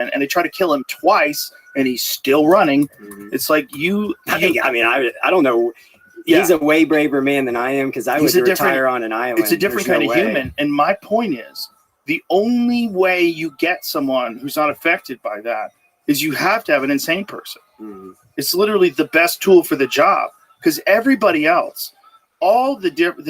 and they try to kill him twice, and he's still running. It's like I don't know. He's a way braver man than I am, because I would retire on an island. It's a different kind of human. And my point is, the only way you get someone who's not affected by that is you have to have an insane person. It's literally the best tool for the job, because everybody else, all the different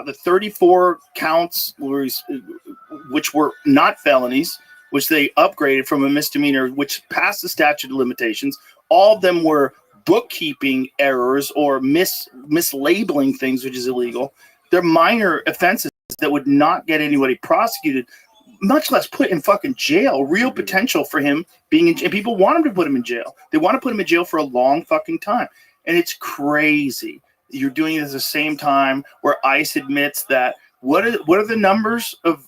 the 34 counts which were not felonies, which they upgraded from a misdemeanor, which passed the statute of limitations. All of them were bookkeeping errors or mislabeling things, which is illegal. They're minor offenses that would not get anybody prosecuted, much less put in fucking jail. Real potential for him being in jail. People want him to put him in jail. They want to put him in jail for a long fucking time. And it's crazy. You're doing it at the same time where ICE admits that what are the numbers of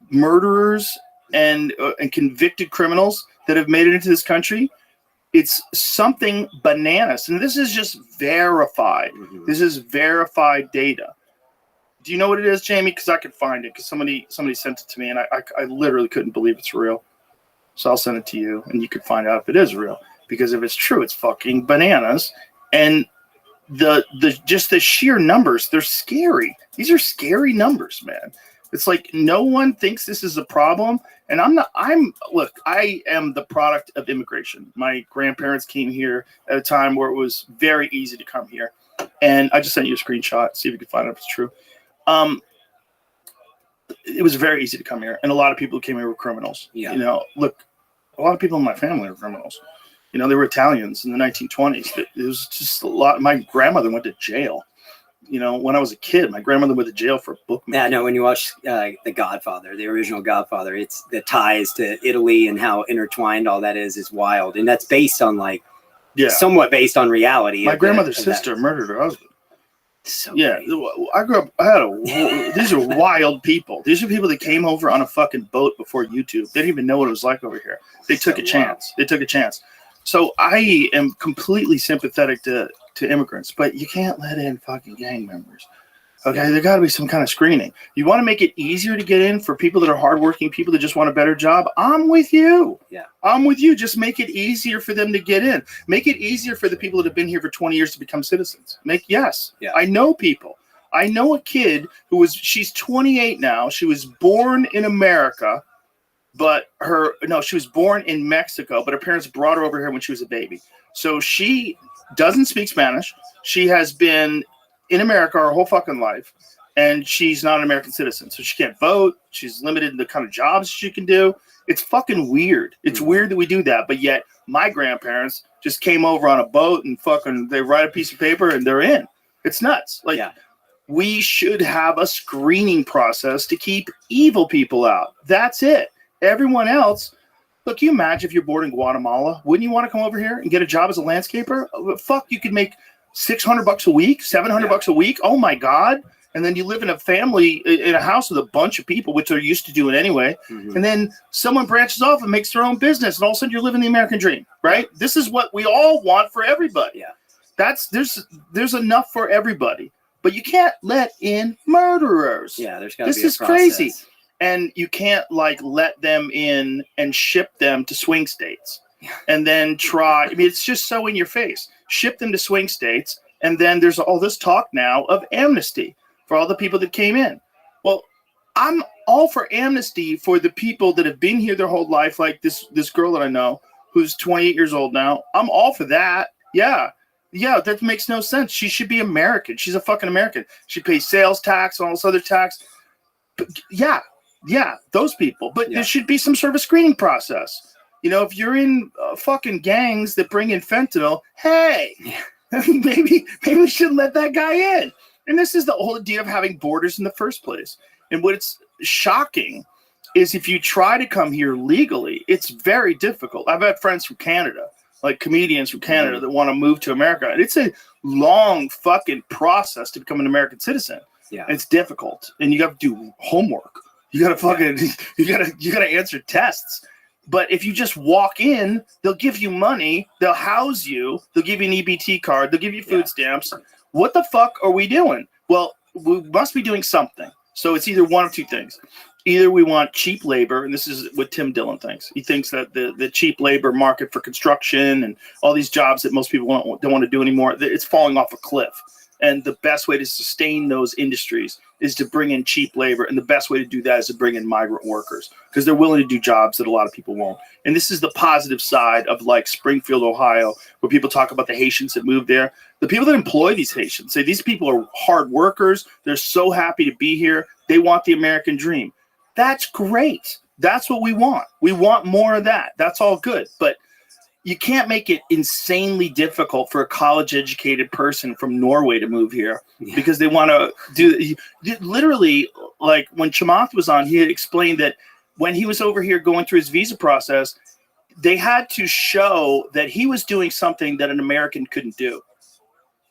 murderers and convicted criminals that have made it into this country? It's something bananas. And this is just verified. This is verified data. Do you know what it is, Jamie? Because I could find it, because somebody sent it to me, and I literally couldn't believe it's real. So I'll send it to you, and you can find out if it is real. Because if it's true, it's fucking bananas. And the sheer numbers, they're scary. These are scary numbers, man. It's like no one thinks this is a problem. And I am the product of immigration. My grandparents came here at a time where it was very easy to come here. And I just sent you a screenshot, see if you can find out if it's true. It was very easy to come here. And a lot of people who came here were criminals. Yeah. You know, look, a lot of people in my family are criminals. You know, they were Italians in the 1920s. It was just a lot. My grandmother went to jail. You know, when I was a kid, my grandmother went to jail for a book. Yeah, no, when you watch The Godfather, the original Godfather, it's the ties to Italy and how intertwined all that is wild. And that's based on somewhat based on reality. My grandmother's sister murdered her husband. So yeah, crazy. I grew up, these are wild people. These are people that came over on a fucking boat before YouTube. They didn't even know what it was like over here. They took a chance. They took a chance. So I am completely sympathetic to immigrants, but you can't let in fucking gang members. Okay, there got to be some kind of screening. You want to make it easier to get in for people that are hardworking, people that just want a better job. I'm with you. Yeah, I'm with you. Just make it easier for them to get in. Make it easier for the people that have been here for 20 years to become citizens. Yeah. I know people. I know a kid she's 28 now. She was born in America, she was born in Mexico, but her parents brought her over here when she was a baby. So she doesn't speak Spanish. She has been in America her whole fucking life, and she's not an American citizen, so she can't vote. She's limited in the kind of jobs she can do. It's fucking weird. It's weird that we do that, but yet my grandparents just came over on a boat and they write a piece of paper and they're in. It's nuts. We should have a screening process to keep evil people out. That's it. Everyone else. Look, you imagine if you're born in Guatemala, wouldn't you want to come over here and get a job as a landscaper? Fuck, you could make $600 a week, $700 a week. Oh my God. And then you live in a family, in a house with a bunch of people, which they're used to doing anyway. And then someone branches off and makes their own business, and all of a sudden you're living the American dream, right? This is what we all want for everybody. Yeah. There's enough for everybody, but you can't let in murderers. Yeah, there's got to be a process. This is crazy. And you can't let them in and ship them to swing states and then try. I mean, it's just so in your face. Ship them to swing states. And then there's all this talk now of amnesty for all the people that came in. Well, I'm all for amnesty for the people that have been here their whole life, like this girl that I know who's 28 years old now. I'm all for that. Yeah, that makes no sense. She should be American. She's a fucking American. She pays sales tax and all this other tax. But yeah, those people. But there should be some sort of screening process. You know, if you're in fucking gangs that bring in fentanyl, hey, maybe we shouldn't let that guy in. And this is the whole idea of having borders in the first place. And what's shocking is if you try to come here legally, it's very difficult. I've had friends from Canada, like comedians from Canada that want to move to America. And it's a long fucking process to become an American citizen. Yeah. And it's difficult. And you got to do homework. You got to fucking, you got to answer tests. But if you just walk in, they'll give you money. They'll house you. They'll give you an EBT card. They'll give you food stamps. What the fuck are we doing? Well, we must be doing something. So it's either one of two things. either we want cheap labor, and this is what Tim Dillon thinks. He thinks that the cheap labor market for construction and all these jobs that most people don't want to do anymore, it's falling off a cliff. And the best way to sustain those industries is to bring in cheap labor. And the best way to do that is to bring in migrant workers because they're willing to do jobs that a lot of people won't. And this is the positive side of like Springfield, Ohio, where people talk about the Haitians that moved there. The people that employ these Haitians say these people are hard workers. They're so happy to be here. They want the American dream. That's great. That's what we want. We want more of that. That's all good. But you can't make it insanely difficult for a college-educated person from Norway to move here because they want to do literally, like when Chamath was on, he had explained that when he was over here going through his visa process, they had to show that he was doing something that an American couldn't do.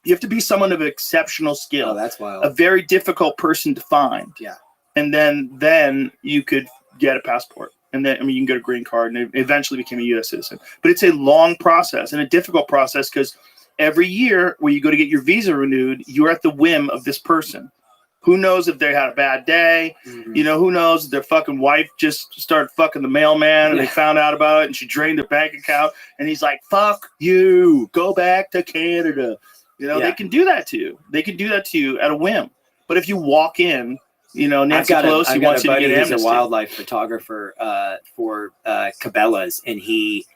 You have to be someone of exceptional skill. Oh, that's wild. A very difficult person to find. Yeah. And then you could get a passport. And then, I mean, you can get a green card and eventually became a U.S. citizen. But it's a long process and a difficult process because every year when you go to get your visa renewed, you're at the whim of this person. Who knows if they had a bad day? Mm-hmm. You know, who knows if their fucking wife just started fucking the mailman and they found out about it and she drained their bank account. And he's like, fuck you, go back to Canada. You know, they can do that to you. They can do that to you at a whim. But if you walk in, you know, Nancy Pelosi wants you to get amnesty. He's a wildlife photographer for Cabela's, and he's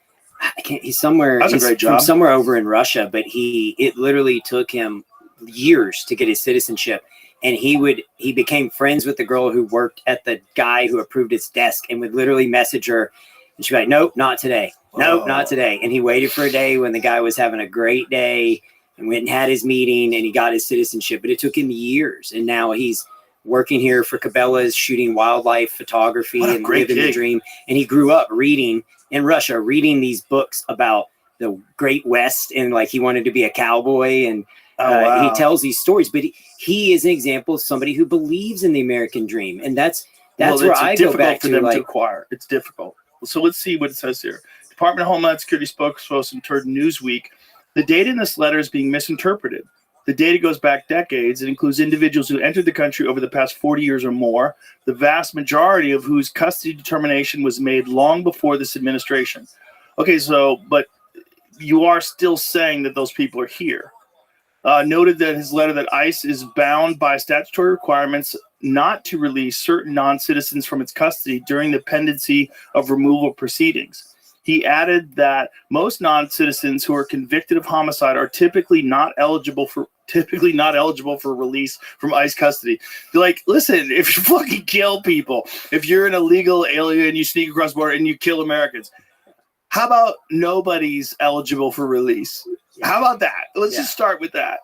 somewhere. That's a great job. From somewhere over in Russia, but it literally took him years to get his citizenship, and he became friends with the girl who worked at the guy who approved his desk, and would literally message her, and she'd be like, "Nope, not today. Nope, not today." And he waited for a day when the guy was having a great day, and went and had his meeting, and he got his citizenship. But it took him years, and now he's working here for Cabela's, shooting wildlife photography and living the dream. And he grew up reading in Russia, reading these books about the Great West, and like he wanted to be a cowboy. And he tells these stories, but he is an example of somebody who believes in the American dream. And that's where I go back to them to acquire. It's difficult. So let's see what it says here. Department of Homeland Security spokesperson told Newsweek, the data in this letter is being misinterpreted. The data goes back decades. It includes individuals who entered the country over the past 40 years or more, the vast majority of whose custody determination was made long before this administration. Okay, but you are still saying that those people are here. Noted that his letter that ICE is bound by statutory requirements not to release certain non-citizens from its custody during the pendency of removal proceedings. He added that most non-citizens who are convicted of homicide are typically not eligible for release from ICE custody. They're like, listen, if you fucking kill people, if you're an illegal alien, you sneak across the border and you kill Americans, how about nobody's eligible for release? How about that? Let's just start with that.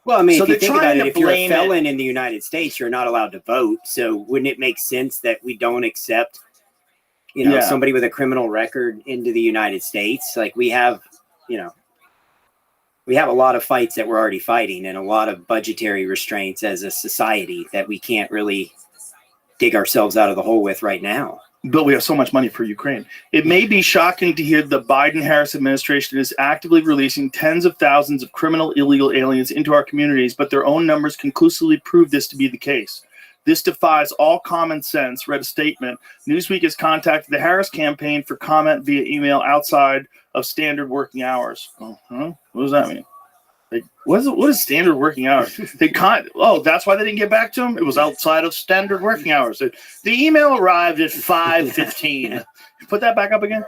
Well, I mean, if you think about it, if you're a felon in the United States, you're not allowed to vote. So wouldn't it make sense that we don't accept somebody with a criminal record into the United States? Like we have a lot of fights that we're already fighting and a lot of budgetary restraints as a society that we can't really dig ourselves out of the hole with right now. But we have so much money for Ukraine. It may be shocking to hear the Biden-Harris administration is actively releasing tens of thousands of criminal illegal aliens into our communities, but their own numbers conclusively prove this to be the case. This defies all common sense, read a statement. Newsweek has contacted the Harris campaign for comment via email outside of standard working hours. What does that mean? Like, what is standard working hours? That's why they didn't get back to him? It was outside of standard working hours. The email arrived at 5:15. Put that back up again.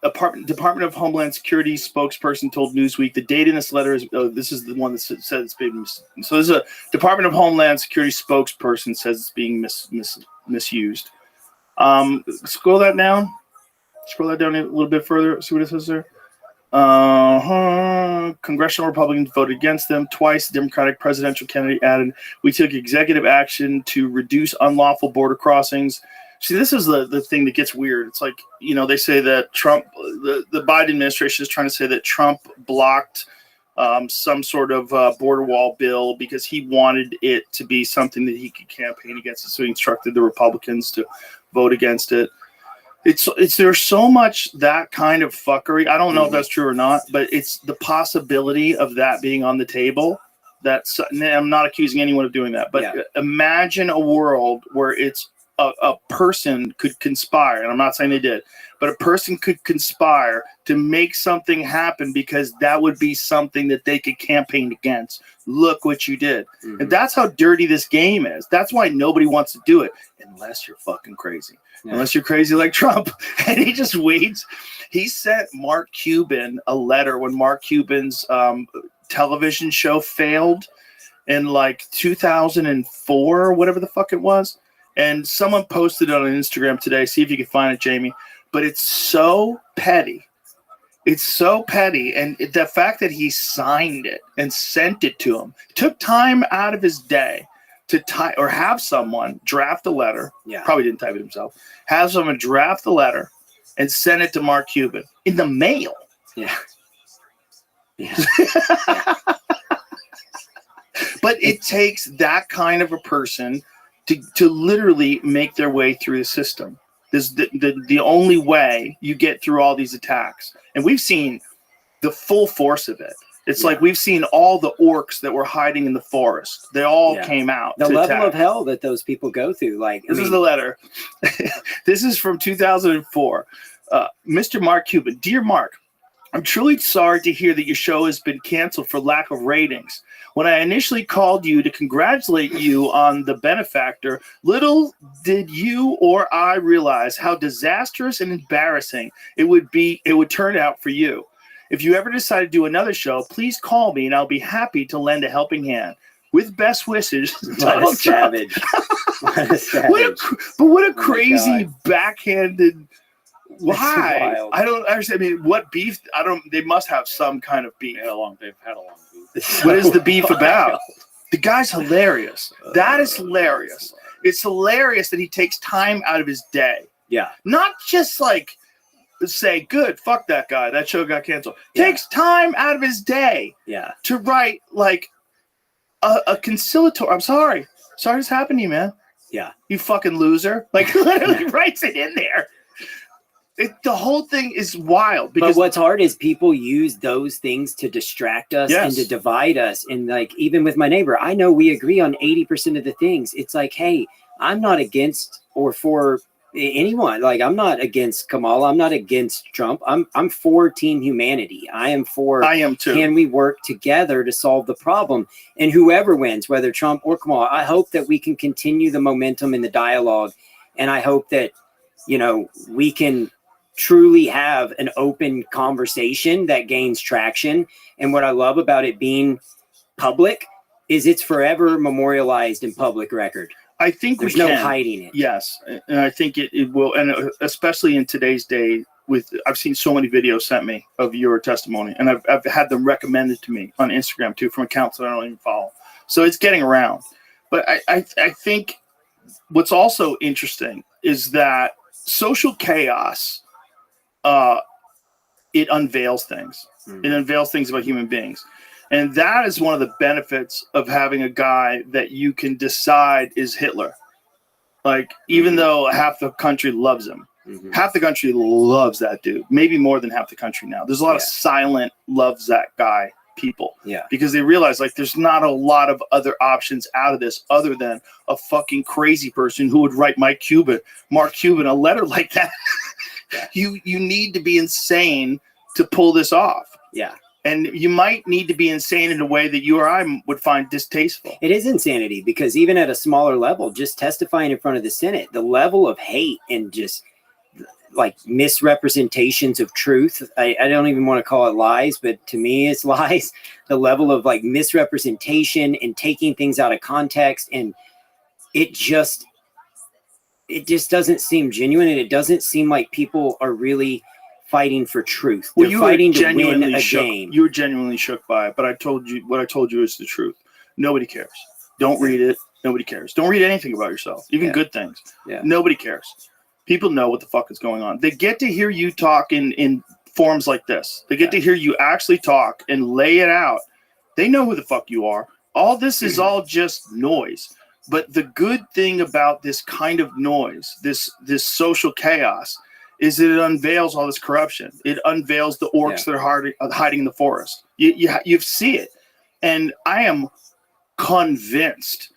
Department of Homeland Security spokesperson told Newsweek the date in this letter is this is the one that says it's being so there's a Department of Homeland Security spokesperson says it's being misused. Scroll that down a little bit further. See what it says there. Congressional Republicans voted against them twice. The Democratic presidential candidate added, "We took executive action to reduce unlawful border crossings." See, this is the thing that gets weird. It's like, they say that Trump, the Biden administration is trying to say that Trump blocked some sort of border wall bill because he wanted it to be something that he could campaign against. So he instructed the Republicans to vote against it. There's so much that kind of fuckery. I don't know if that's true or not, but it's the possibility of that being on the table and I'm not accusing anyone of doing that, but imagine a world where it's a person could conspire, and I'm not saying they did, but a person could conspire to make something happen because that would be something that they could campaign against. Look what you did. Mm-hmm. And that's how dirty this game is. That's why nobody wants to do it unless you're fucking crazy. Yeah. Unless you're crazy like Trump. And he just waits. He sent Mark Cuban a letter when Mark Cuban's television show failed in like 2004 or whatever the fuck it was. And someone posted it on Instagram today. See if you can find it, Jamie. But it's so petty. It's so petty. And the fact that he signed it and sent it to him, took time out of his day to type or have someone draft a letter. Yeah. Probably didn't type it himself. Have someone draft the letter and send it to Mark Cuban in the mail. Yeah. Yeah. But it takes that kind of a person to literally make their way through the system. This the only way you get through all these attacks. And we've seen the full force of it. It's like we've seen all the orcs that were hiding in the forest. They all came out. The level of hell that those people go through. This is the letter. This is from 2004. Mr. Mark Cuban. Dear Mark, I'm truly sorry to hear that your show has been canceled for lack of ratings. When I initially called you to congratulate you on the benefactor, little did you or I realize how disastrous and embarrassing it would turn out for you. If you ever decide to do another show, please call me and I'll be happy to lend a helping hand. With best wishes, Donald Trump. What a savage. What a crazy backhanded. Why? I don't understand. I mean, what beef? They must have some kind of beef. They've had a long beef. What is the beef about? The guy's hilarious. That is hilarious. It's hilarious that he takes time out of his day. Yeah. Not just like say, good, fuck that guy. That show got canceled. Takes time out of his day. Yeah. To write like a conciliatory. I'm sorry. Sorry this happened to you, man. Yeah. You fucking loser. Like literally writes it in there. The whole thing is wild. But what's hard is people use those things to distract us and to divide us. And like, even with my neighbor, I know we agree on 80% of the things. It's like, hey, I'm not against or for anyone. Like, I'm not against Kamala. I'm not against Trump. I'm for team humanity. I am too. Can we work together to solve the problem? And whoever wins, whether Trump or Kamala, I hope that we can continue the momentum in the dialogue. And I hope that, we can truly have an open conversation that gains traction. And what I love about it being public is it's forever memorialized in public record. I think there's no hiding it. Yes. And I think it will. And especially in today's day I've seen so many videos sent me of your testimony, and I've had them recommended to me on Instagram too, from accounts that I don't even follow. So it's getting around. But I think what's also interesting is that social chaos, it unveils things. It unveils things about human beings. And that is one of the benefits of having a guy that you can decide is Hitler. Like, even though half the country loves him, half the country loves that dude, maybe more than half the country now. There's a lot of silent loves that guy people. Yeah. Because they realize, like, there's not a lot of other options out of this other than a fucking crazy person who would write Mark Cuban a letter like that. You need to be insane to pull this off. Yeah. And you might need to be insane in a way that you or I would find distasteful. It is insanity, because even at a smaller level, just testifying in front of the Senate, the level of hate and just like misrepresentations of truth. I don't even want to call it lies, but to me it's lies. The level of like misrepresentation and taking things out of context, and it just doesn't seem genuine, and it doesn't seem like people are really fighting for truth. They're fighting to win a game. You were genuinely shook by it, but what I told you is the truth. Nobody cares. Don't read it. Nobody cares. Don't read anything about yourself, even good things. Yeah. Nobody cares. People know what the fuck is going on. They get to hear you talk in forums like this. They get to hear you actually talk and lay it out. They know who the fuck you are. All this is all just noise. But the good thing about this kind of noise, this social chaos, is that it unveils all this corruption. It unveils the orcs that are hiding in the forest. You see it. And I am convinced.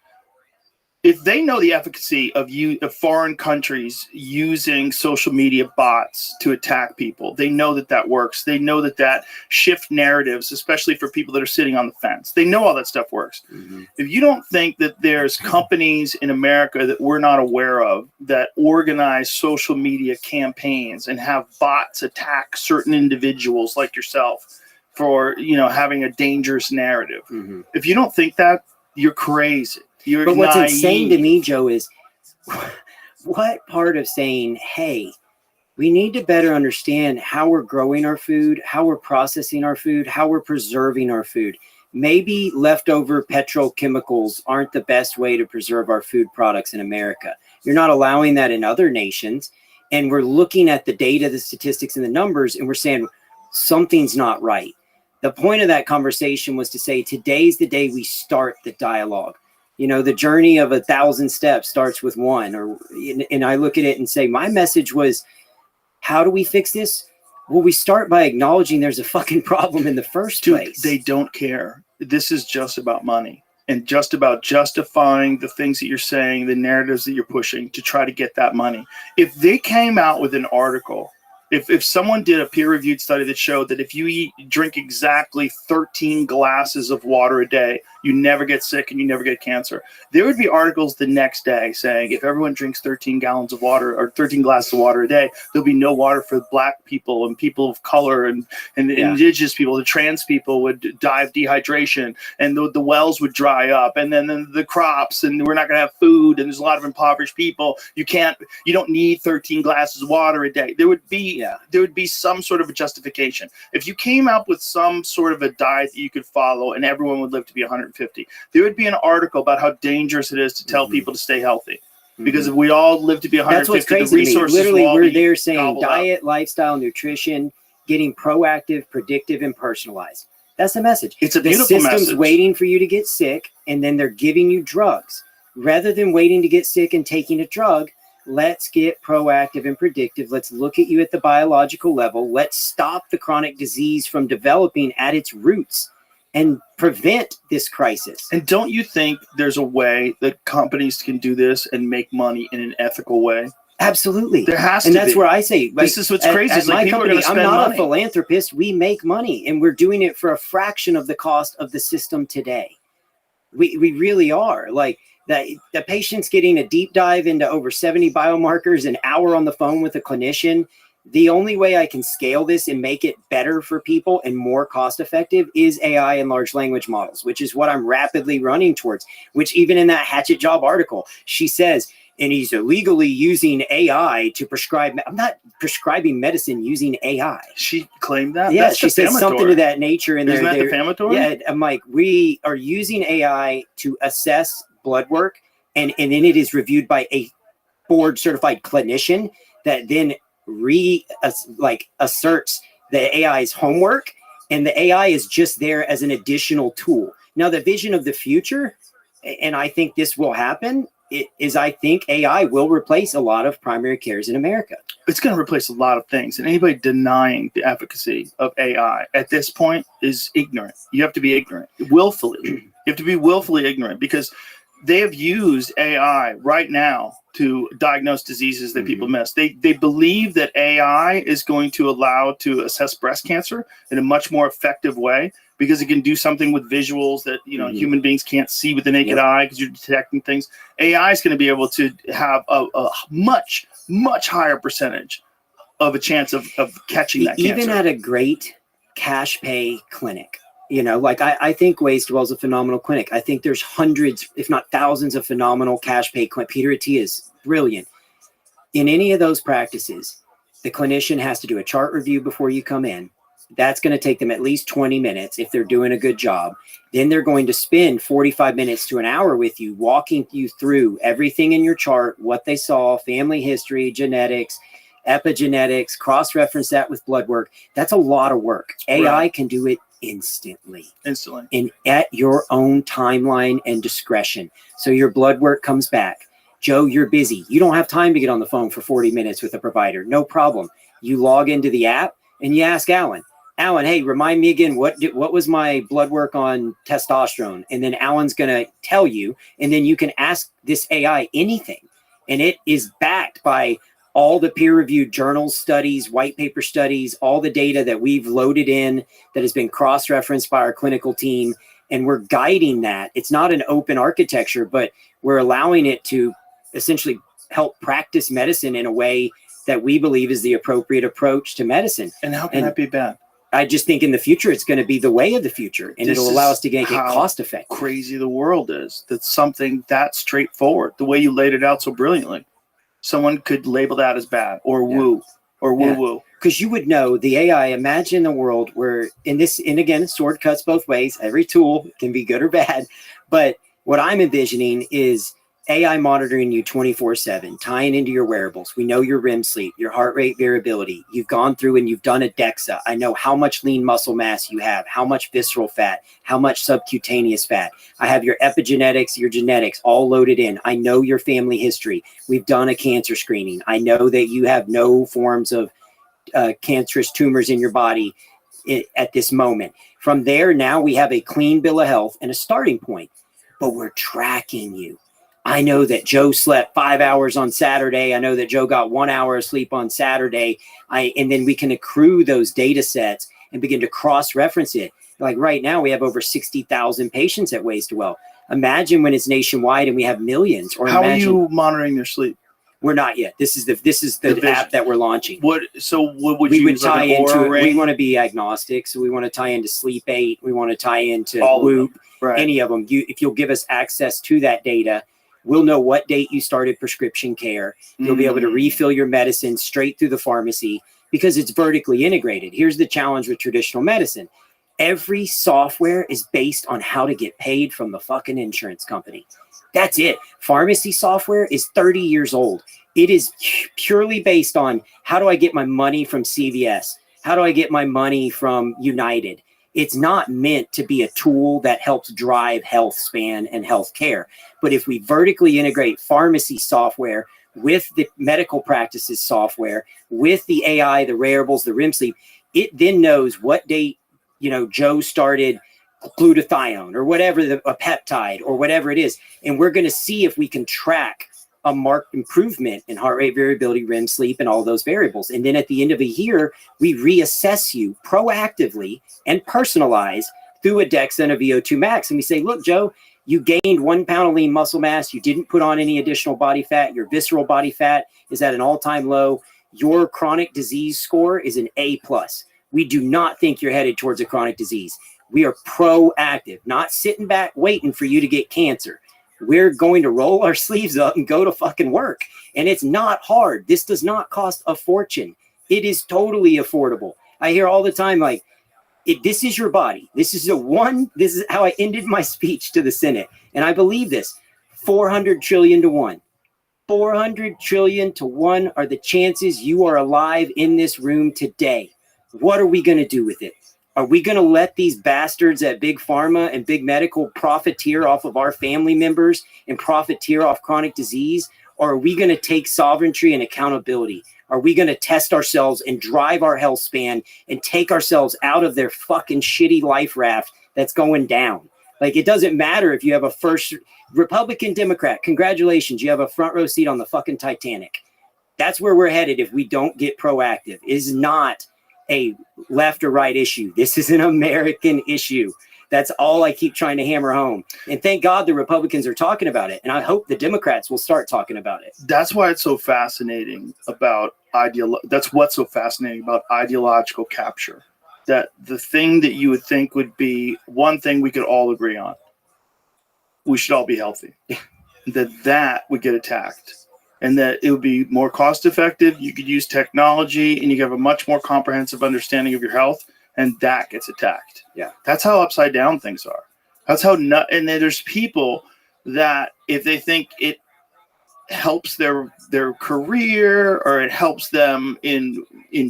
If they know the efficacy of foreign countries using social media bots to attack people, they know that works. They know that shift narratives, especially for people that are sitting on the fence. They know all that stuff works. Mm-hmm. If you don't think that there's companies in America that we're not aware of that organize social media campaigns and have bots attack certain individuals like yourself for, having a dangerous narrative. Mm-hmm. If you don't think that, you're crazy. But what's insane to me, Joe, is what part of saying, hey, we need to better understand how we're growing our food, how we're processing our food, how we're preserving our food. Maybe leftover petrochemicals aren't the best way to preserve our food products in America. You're not allowing that in other nations. And we're looking at the data, the statistics, and the numbers, and we're saying something's not right. The point of that conversation was to say, today's the day we start the dialogue. The journey of 1,000 steps starts with one. And I look at it and say, my message was, how do we fix this? Well, we start by acknowledging there's a fucking problem in the first place. They don't care. This is just about money and just about justifying the things that you're saying, the narratives that you're pushing to try to get that money. If they came out with an article, if someone did a peer-reviewed study that showed that if you drink exactly 13 glasses of water a day, you never get sick and you never get cancer, there would be articles the next day saying if everyone drinks 13 gallons of water or 13 glasses of water a day, there'll be no water for black people and people of color and indigenous people. The trans people would die of dehydration and the wells would dry up and then the crops, and we're not going to have food, and there's a lot of impoverished people. You don't need 13 glasses of water a day. There would be some sort of a justification. If you came up with some sort of a diet that you could follow and everyone would live to be 150, there would be an article about how dangerous it is to tell people to stay healthy. Because if we all live to be 150, that's what's crazy the resources to me. Literally, we're there saying diet, lifestyle, nutrition, getting proactive, predictive, and personalized. That's the message. It's a beautiful message. The system's waiting for you to get sick, and then they're giving you drugs. Rather than waiting to get sick and taking a drug, let's get proactive and predictive. Let's look at you at the biological level. Let's stop the chronic disease from developing at its roots and prevent this crisis. And don't you think there's a way that companies can do this and make money in an ethical way? Absolutely. There has to be. And that's where I say, this is what's crazy. At my company, I'm not a philanthropist. We make money, and we're doing it for a fraction of the cost of the system today. We really are. Like, the patient's getting a deep dive into over 70 biomarkers, an hour on the phone with a clinician. The only way I can scale this and make it better for people and more cost effective is AI and large language models, which is what I'm rapidly running towards, which even in that Hatchet Job article, she says, and he's illegally using AI to prescribe. I'm not prescribing medicine using AI. She claimed that? Yeah, she said something to that nature. Isn't that defamatory? Yeah, I'm like, we are using AI to assess blood work, and then it is reviewed by a board certified clinician that then asserts the AI's homework, and the AI is just there as an additional tool. Now, the vision of the future, and I think this will happen, I think AI will replace a lot of primary cares in America. It's going to replace a lot of things, and anybody denying the efficacy of AI at this point is ignorant. You have to be ignorant, willfully. You have to be willfully ignorant, because they have used AI right now to diagnose diseases that people miss. They believe that AI is going to allow to assess breast cancer in a much more effective way, because it can do something with visuals that human beings can't see with the naked eye, because you're detecting things. AI is going to be able to have a much, much higher percentage of a chance of catching that cancer. Even at a great cash pay clinic. I think Waste Well is a phenomenal clinic. I think there's hundreds, if not thousands, of phenomenal cash pay clinics. Peter Attia is brilliant. In any of those practices, the clinician has to do a chart review before you come in. That's going to take them at least 20 minutes if they're doing a good job. Then they're going to spend 45 minutes to an hour with you, walking you through everything in your chart, what they saw, family history, genetics, epigenetics, cross-reference that with blood work. That's a lot of work. AI can do it instantly and at your own timeline and discretion. So your blood work comes back. Joe, you're busy. You don't have time to get on the phone for 40 minutes with a provider. No problem. You log into the app and you ask Alan, Alan, hey, remind me again, what was my blood work on testosterone? And then Alan's going to tell you, and then you can ask this AI anything. And it is backed by all the peer-reviewed journals, studies, white paper studies, all the data that we've loaded in that has been cross-referenced by our clinical team. And we're guiding that. It's not an open architecture, but we're allowing it to essentially help practice medicine in a way that we believe is the appropriate approach to medicine. And how can that be bad? I just think in the future, it's going to be the way of the future, and it'll allow us to get cost effective. Crazy the world is. That's something that straightforward. The way you laid it out so brilliantly. Someone could label that as bad or woo or woo-woo. Because you would know the AI, imagine a world where and again, sword cuts both ways. Every tool can be good or bad. But what I'm envisioning is AI monitoring you 24/7, tying into your wearables. We know your REM sleep, your heart rate variability. You've gone through and you've done a DEXA. I know how much lean muscle mass you have, how much visceral fat, how much subcutaneous fat. I have your epigenetics, your genetics all loaded in. I know your family history. We've done a cancer screening. I know that you have no forms of cancerous tumors in your body at this moment. From there, now we have a clean bill of health and a starting point, but we're tracking you. I know that Joe slept 5 hours on Saturday. I know that Joe got 1 hour of sleep on Saturday. And then we can accrue those data sets and begin to cross-reference it. Like right now, we have over 60,000 patients at Ways to Well. Imagine when it's nationwide and we have millions. Or how are you monitoring their sleep? We're not yet. This is the app that we're launching. What would you use? Tie like into? ring? We want to be agnostic, so we want to tie into Sleep 8. We want to tie into All Whoop. Right. Any of them. If you'll give us access to that data, we'll know what date you started prescription care. You'll be able to refill your medicine straight through the pharmacy because it's vertically integrated. Here's the challenge with traditional medicine. Every software is based on how to get paid from the fucking insurance company. That's it. Pharmacy software is 30 years old. It is purely based on how do I get my money from CVS? How do I get my money from United? It's not meant to be a tool that helps drive health span and health care. But if we vertically integrate pharmacy software with the medical practices software, with the AI, the wearables, the REM sleep, it then knows what date, Joe started glutathione or whatever, a peptide or whatever it is. And we're going to see if we can track a marked improvement in heart rate variability, REM sleep, and all those variables. And then at the end of a year, we reassess you proactively and personalize through a DEXA and a VO2 max. And we say, look, Joe, you gained 1 pound of lean muscle mass. You didn't put on any additional body fat. Your visceral body fat is at an all-time low. Your chronic disease score is an A+. We do not think you're headed towards a chronic disease. We are proactive, not sitting back waiting for you to get cancer. We're going to roll our sleeves up and go to fucking work. And it's not hard. This does not cost a fortune. It is totally affordable. I hear all the time, like, this is your body. This is how I ended my speech to the Senate. And I believe this, 400 trillion to 1. 400 trillion to 1 are the chances you are alive in this room today. What are we going to do with it? Are we going to let these bastards at Big Pharma and Big Medical profiteer off of our family members and profiteer off chronic disease? Or are we going to take sovereignty and accountability? Are we going to test ourselves and drive our health span and take ourselves out of their fucking shitty life raft that's going down? Like, it doesn't matter if you have a first Republican, Democrat. Congratulations. You have a front row seat on the fucking Titanic. That's where we're headed if we don't get proactive. It is not a left or right issue. This is an American issue. That's all I keep trying to hammer home. And thank God the Republicans are talking about it. And I hope the Democrats will start talking about it. That's why it's so fascinating about that's what's so fascinating about ideological capture. That the thing that you would think would be one thing we could all agree on. We should all be healthy. that would get attacked. And that it would be more cost effective. You could use technology and you have a much more comprehensive understanding of your health, and that gets attacked. Yeah. That's how upside down things are. That's how and then there's people that if they think it helps their career or it helps them in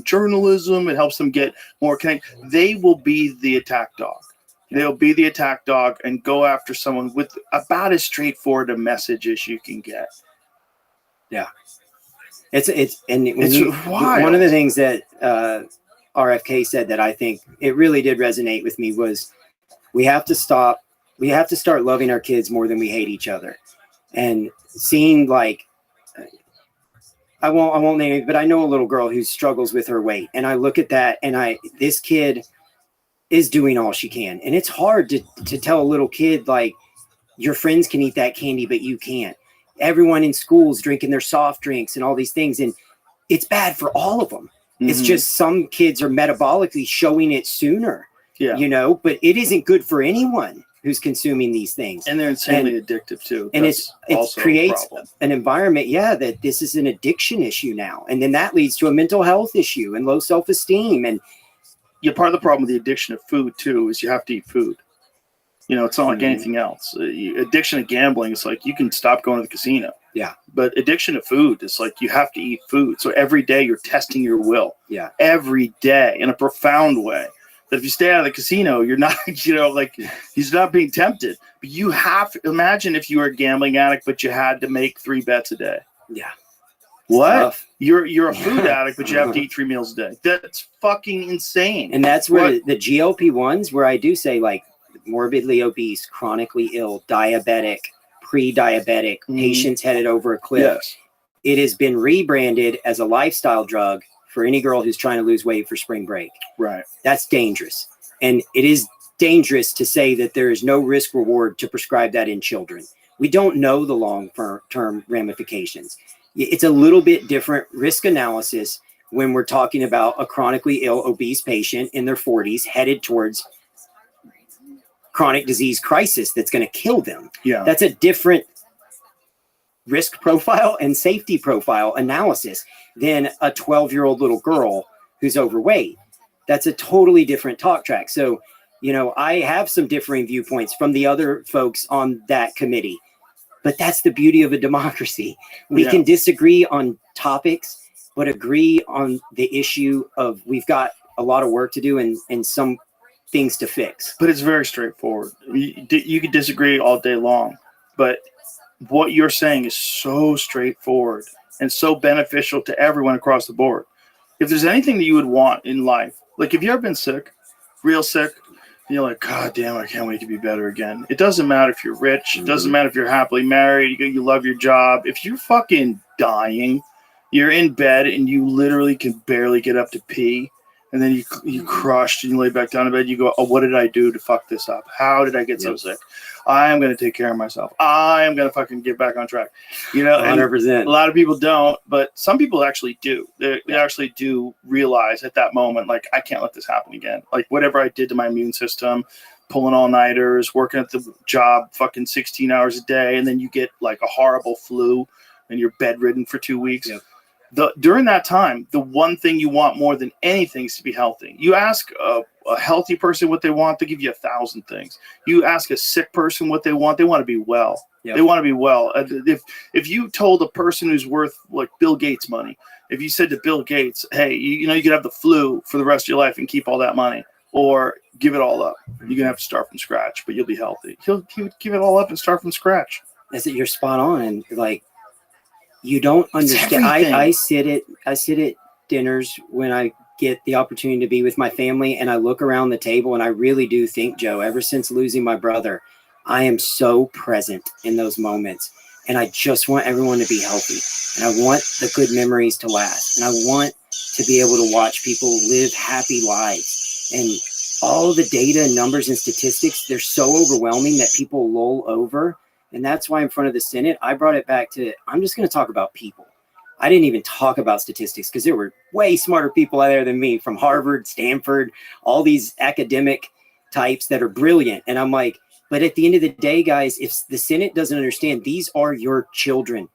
journalism, it helps them get more connected, they will be the attack dog. They'll be the attack dog and go after someone with about as straightforward a message as you can get. Yeah, it's wild. One of the things that RFK said that I think it really did resonate with me was we have to start loving our kids more than we hate each other. And seeing like, I won't name it, but I know a little girl who struggles with her weight. And I look at that and this kid is doing all she can. And it's hard to tell a little kid, like, your friends can eat that candy, but you can't. Everyone in schools drinking their soft drinks and all these things. And it's bad for all of them. Mm-hmm. It's just some kids are metabolically showing it sooner, but it isn't good for anyone who's consuming these things. And they're insanely addictive too. And it creates an environment, that this is an addiction issue now. And then that leads to a mental health issue and low self-esteem. And part of the problem with the addiction of food too is you have to eat food. It's not like anything else. Addiction to gambling is like you can stop going to the casino. Yeah. But addiction to food is like you have to eat food. So every day you're testing your will. Yeah. Every day in a profound way. That if you stay out of the casino, you're not, he's not being tempted. But you have to imagine if you were a gambling addict, but you had to make 3 bets a day. Yeah. What? Tough. You're a food addict, but you have to eat 3 meals a day. That's fucking insane. And that's where the GLP-1s, where I do say like morbidly obese, chronically ill, diabetic, pre-diabetic, patients headed over a cliff. Yes. It has been rebranded as a lifestyle drug for any girl who's trying to lose weight for spring break. Right. That's dangerous. And it is dangerous to say that there is no risk reward to prescribe that in children. We don't know the long-term ramifications. It's a little bit different risk analysis when we're talking about a chronically ill, obese patient in their 40s headed towards chronic disease crisis that's going to kill them. Yeah. That's a different risk profile and safety profile analysis than a 12-year-old little girl who's overweight. That's a totally different talk track. So, I have some differing viewpoints from the other folks on that committee, but that's the beauty of a democracy. We can disagree on topics, but agree on the issue of we've got a lot of work to do and some things to fix. But it's very straightforward. You could disagree all day long, but what you're saying is so straightforward and so beneficial to everyone across the board. If there's anything that you would want in life, like if you've ever been sick, real sick, and you're like, God damn, I can't wait to be better again. It doesn't matter if you're rich. It doesn't matter if you're happily married. You love your job. If you're fucking dying, you're in bed and you literally can barely get up to pee. And then you crushed and you lay back down in bed. You go, oh, what did I do to fuck this up? How did I get so sick? I am going to take care of myself. I am going to fucking get back on track. 100%. A lot of people don't, but some people actually do. They actually do realize at that moment, like, I can't let this happen again. Like, whatever I did to my immune system, pulling all-nighters, working at the job fucking 16 hours a day, and then you get, like, a horrible flu, and you're bedridden for 2 weeks. Yeah. During that time, the one thing you want more than anything is to be healthy. You ask a healthy person what they want, they give you 1,000 things. You ask a sick person what they want to be well. Yep. They want to be well. If you told a person who's worth like Bill Gates money, if you said to Bill Gates, hey, you could have the flu for the rest of your life and keep all that money, or give it all up, you're going to have to start from scratch, but you'll be healthy. He would give it all up and start from scratch. You're spot on. And like, you don't understand. I sit at dinners when I get the opportunity to be with my family, and I look around the table, and I really do think, Joe, ever since losing my brother, I am so present in those moments, and I just want everyone to be healthy, and I want the good memories to last, and I want to be able to watch people live happy lives. And all of the data and numbers and statistics, they're so overwhelming that people lull over. And that's why in front of the Senate, I brought it back to, I'm just going to talk about people. I didn't even talk about statistics because there were way smarter people out there than me from Harvard, Stanford, all these academic types that are brilliant. And I'm like, but at the end of the day, guys, if the Senate doesn't understand, these are your children,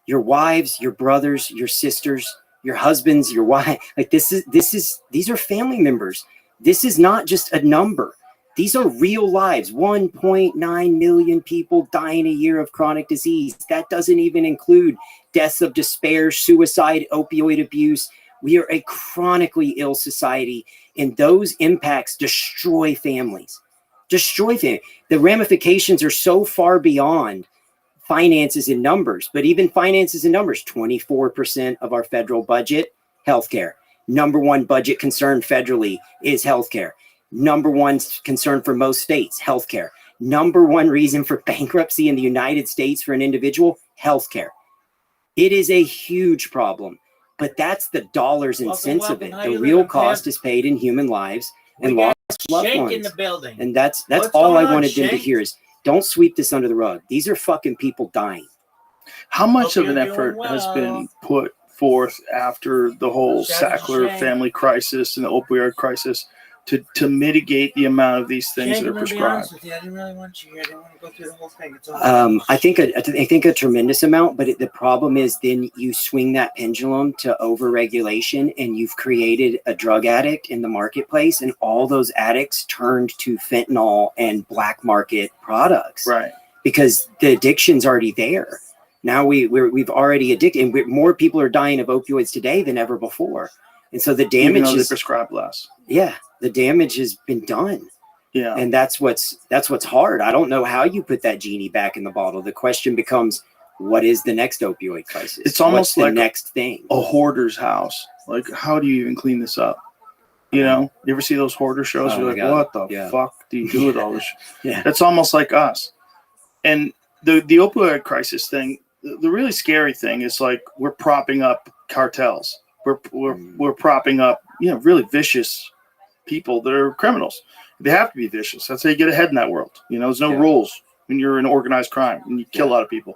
your wives, your brothers, your sisters, your husbands, your wife. Like these are family members. This is not just a number. These are real lives. 1.9 million people dying a year of chronic disease. That doesn't even include deaths of despair, suicide, opioid abuse. We are a chronically ill society, and those impacts destroy families. The ramifications are so far beyond finances and numbers, but even finances and numbers, 24% of our federal budget, healthcare. Number one budget concern federally is healthcare. Number one concern for most states, healthcare. Number one reason for bankruptcy in the United States for an individual, healthcare. It is a huge problem, but that's the dollars and cents of it. The real cost is paid in human lives and lost loved ones. In the building. And that's all I wanted them to hear is don't sweep this under the rug. These are fucking people dying. How much of an effort has been put forth after the whole Sackler family crisis and the opioid crisis to mitigate the amount of these things that are prescribed? I didn't really want you here. I didn't want to go through the whole thing. It's all I think a tremendous amount, but the problem is then you swing that pendulum to overregulation and you've created a drug addict in the marketplace, and all those addicts turned to fentanyl and black market products. Right. Because the addiction's already there. Now we've already addicted, and more people are dying of opioids today than ever before. And so the damage even though they prescribe less. Yeah, the damage has been done. Yeah. And that's what's hard. I don't know how you put that genie back in the bottle. The question becomes, what is the next opioid crisis? It's almost What's like the next thing. A hoarder's house. Like, how do you even clean this up? You know, you ever see those hoarder shows? Oh You're my like, God. what the Yeah. fuck do you do with all this? Yeah. It's almost like us. And the opioid crisis thing, the really scary thing is like we're propping up cartels. We're propping up, really vicious people that are criminals. They have to be vicious. That's how you get ahead in that world. There's no rules when you're in organized crime and you kill a lot of people.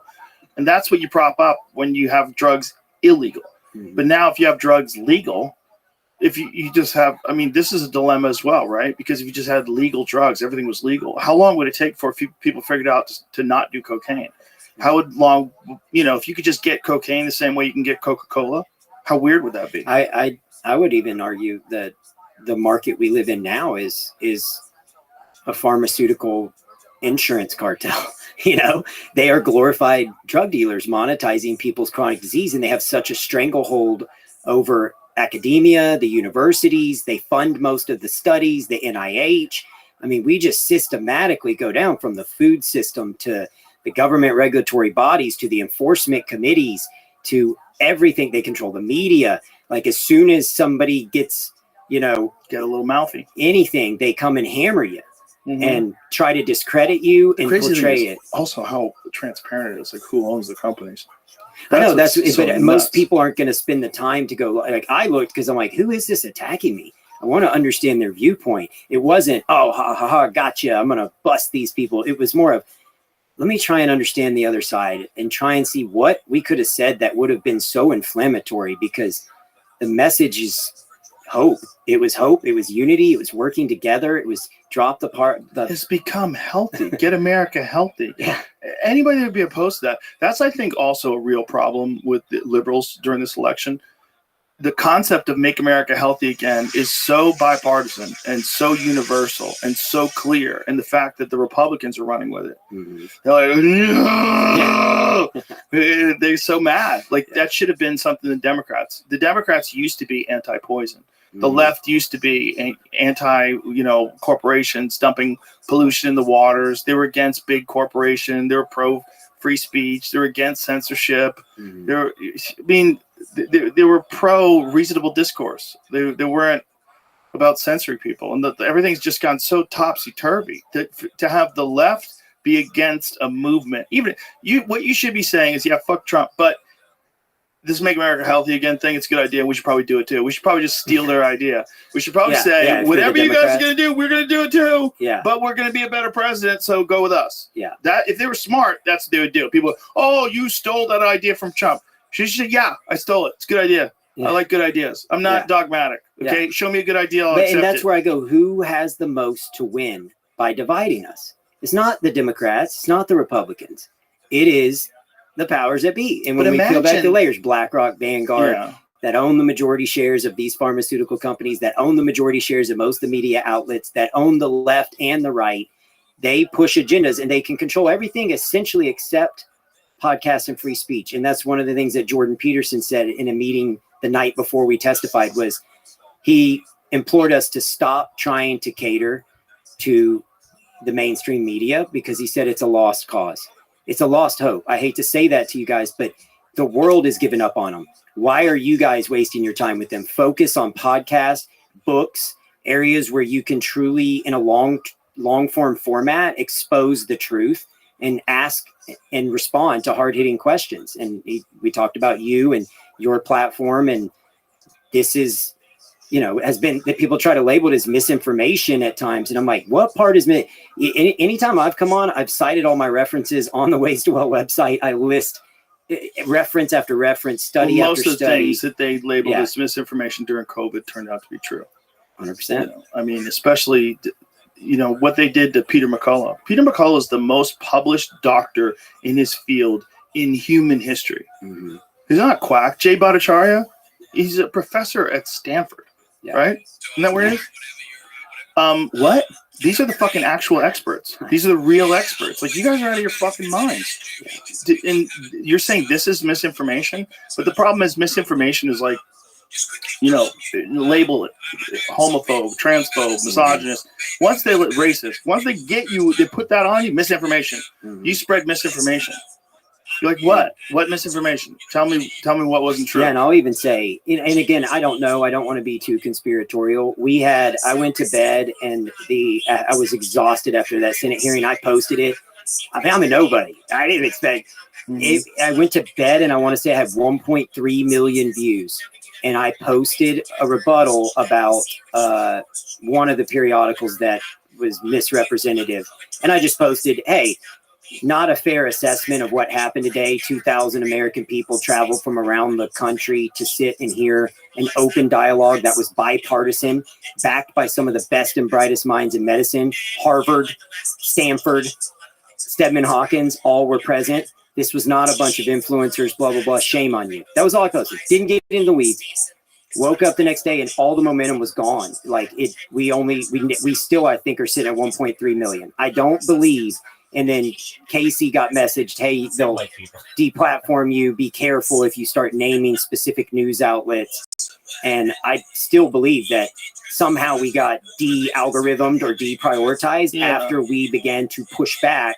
And that's what you prop up when you have drugs illegal. Mm-hmm. But now if you have drugs legal, if you just have, this is a dilemma as well, right? Because if you just had legal drugs, everything was legal. How long would it take for people figured out to not do cocaine? How long, if you could just get cocaine the same way you can get Coca-Cola, how weird would that be? I would even argue that the market we live in now is a pharmaceutical insurance cartel. They are glorified drug dealers monetizing people's chronic disease, and they have such a stranglehold over academia, the universities. They fund most of the studies, the NIH. We just systematically go down from the food system to the government regulatory bodies to the enforcement committees to everything. They control the media. Like, as soon as somebody gets, get a little mouthy, anything, they come and hammer you and try to discredit you and portray it. Also, how transparent it is, like who owns the companies. I know but most people aren't going to spend the time to go. Like, I looked because I'm like, who is this attacking me? I want to understand their viewpoint. It wasn't, oh, ha, ha, ha, gotcha, I'm going to bust these people. It was more of, let me try and understand the other side and try and see what we could have said that would have been so inflammatory, because the message is hope. It was hope. It was unity. It was working together. It was drop the part. It's become healthy. Get America healthy. Yeah. Anybody that would be opposed to that. That's, I think, also a real problem with the liberals during this election. The concept of make America healthy again is so bipartisan and so universal and so clear. And the fact that the Republicans are running with it. Mm-hmm. They're like, no! They're so mad. Like, that should have been something the Democrats used to be anti-poison. The left used to be anti, corporations dumping pollution in the waters. They were against big corporation. They were pro free speech. They were against censorship. They were pro reasonable discourse. They weren't about censoring people. And everything's just gone so topsy-turvy to have the left be against a movement. Even what you should be saying is, yeah, fuck Trump, but this Make America Healthy Again thing, it's a good idea. We should probably do it too. We should probably just steal their idea. We should probably say, whatever you guys are going to do, we're going to do it too. Yeah. But we're going to be a better president, so go with us. Yeah. That if they were smart, that's what they would do. People, oh, you stole that idea from Trump. She said, yeah, I stole it. It's a good idea. Yeah. I like good ideas. I'm not dogmatic. Okay, show me a good idea. And that's where I go. Who has the most to win by dividing us? It's not the Democrats. It's not the Republicans. It is the powers that be. And when we peel back the layers, BlackRock, Vanguard, that own the majority shares of these pharmaceutical companies, that own the majority shares of most of the media outlets, that own the left and the right, they push agendas and they can control everything essentially except podcasts and free speech. And that's one of the things that Jordan Peterson said in a meeting the night before we testified, was he implored us to stop trying to cater to the mainstream media, because he said it's a lost cause. It's a lost hope. I hate to say that to you guys, but The world has given up on them. Why are you guys wasting your time with them? Focus on podcasts, books, areas where you can truly, in a long form format, expose the truth and ask and respond to hard-hitting questions. And we talked about you and your platform, and this is, has been that people try to label it as misinformation at times. And I'm like, what part is anytime I've come on, I've cited all my references on the Waste to Well website. I list reference after reference, study after study. Most of the things that they labeled as misinformation during COVID turned out to be true. 100%. I mean, especially, what they did to Peter McCullough. Peter McCullough is the most published doctor in his field in human history. Mm-hmm. He's not a quack. Jay Bhattacharya, he's a professor at Stanford, right? Isn't that where he is? What? These are the fucking actual experts. These are the real experts. Like, you guys are out of your fucking minds. And you're saying this is misinformation, but the problem is misinformation is like, label it homophobe, transphobe, misogynist. Once they racist, once they get you, they put that on you. Misinformation. Mm-hmm. You spread misinformation. You're like, what? What misinformation? Tell me what wasn't true. Yeah, and I'll even say, and again, I don't know. I don't want to be too conspiratorial. I went to bed and I was exhausted after that Senate hearing. I posted it. I mean, I'm a nobody. I didn't expect it. I went to bed and I want to say I have 1.3 million views. And I posted a rebuttal about one of the periodicals that was misrepresentative. And I just posted, hey, not a fair assessment of what happened today. 2,000 American people traveled from around the country to sit and hear an open dialogue that was bipartisan, backed by some of the best and brightest minds in medicine. Harvard, Stanford, Stedman Hawkins, all were present. This was not a bunch of influencers, blah, blah, blah. Shame on you. That was all I posted. Didn't get in the weeds. Woke up the next day and all the momentum was gone. Like we still, I think, are sitting at 1.3 million. I don't believe. And then Casey got messaged, hey, they'll deplatform you. Be careful if you start naming specific news outlets. And I still believe that somehow we got de-algorithmed or deprioritized after we began to push back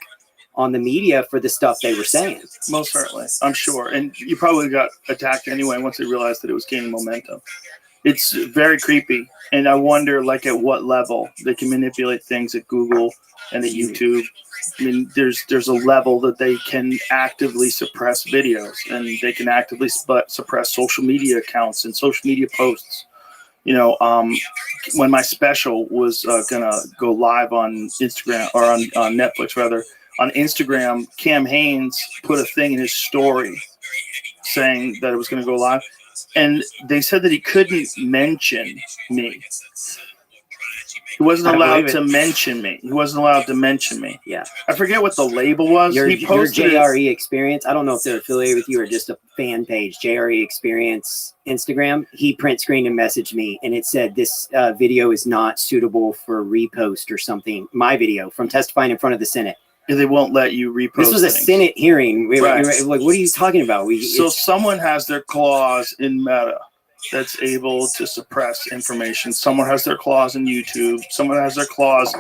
on the media for the stuff they were saying. Most certainly, I'm sure. And you probably got attacked anyway once they realized that it was gaining momentum. It's very creepy. And I wonder, like, at what level they can manipulate things at Google and at YouTube. I mean, there's a level that they can actively suppress videos, and they can actively suppress social media accounts and social media posts. When my special was gonna go live on Instagram, or on Netflix rather, on Instagram, Cam Haines put a thing in his story saying that it was going to go live, and they said that he couldn't mention me. He wasn't allowed to mention me. He wasn't allowed to mention me. Yeah. I forget what the label was. Your JRE Experience. I don't know if they're affiliated with you or just a fan page. JRE Experience Instagram. He print screened and messaged me, and it said this video is not suitable for repost or something. My video from testifying in front of the Senate. They won't let you repost. This was a Senate hearing. Right. Like, what are you talking about? So someone has their claws in Meta that's able to suppress information. Someone has their claws in YouTube. Someone has their claws,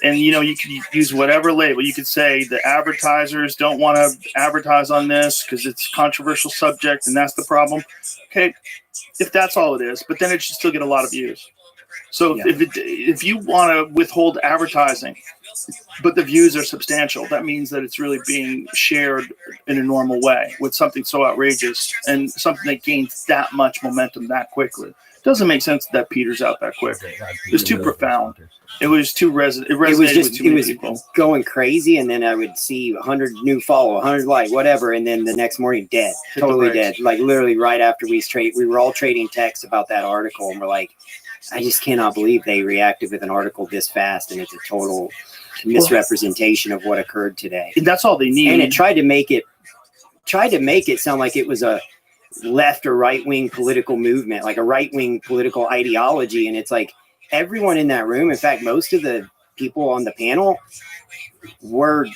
and you can use whatever label. You could say the advertisers don't want to advertise on this because it's a controversial subject, and that's the problem. Okay, if that's all it is, but then it should still get a lot of views. So if you want to withhold advertising, but the views are substantial, that means that it's really being shared in a normal way with something so outrageous and something that gains that much momentum that quickly. It doesn't make sense that Peter's out that quick. It was too profound. It was too resonated with too many people. Going crazy, and then I would see 100 new follow, 100 like, whatever, and then the next morning dead, totally dead. Like literally right after we were all trading texts about that article, and we're like, I just cannot believe they reacted with an article this fast, and it's a total misrepresentation of what occurred today. And that's all they need. And it tried to make it sound like it was a left or right wing political movement, like a right wing political ideology. And it's like everyone in that room, in fact, most of the people on the panel were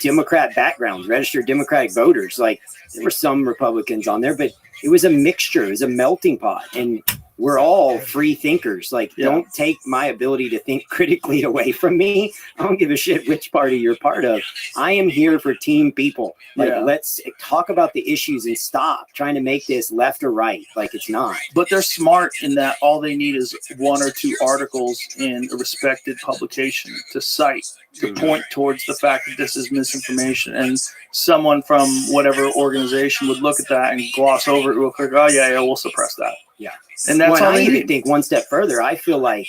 Democrat backgrounds, registered Democratic voters. Like there were some Republicans on there, but it was a mixture. It was a melting pot. And we're all free thinkers. Like, don't take my ability to think critically away from me. I don't give a shit which party you're part of. I am here for team people. Like, let's talk about the issues and stop trying to make this left or right. Like, it's not. But they're smart in that all they need is 1 or 2 articles in a respected publication to cite, to point towards the fact that this is misinformation. And someone from whatever organization would look at that and gloss over it real quick. Oh, yeah, we'll suppress that. Yeah. And that's all I they even need. think one step further. I feel like,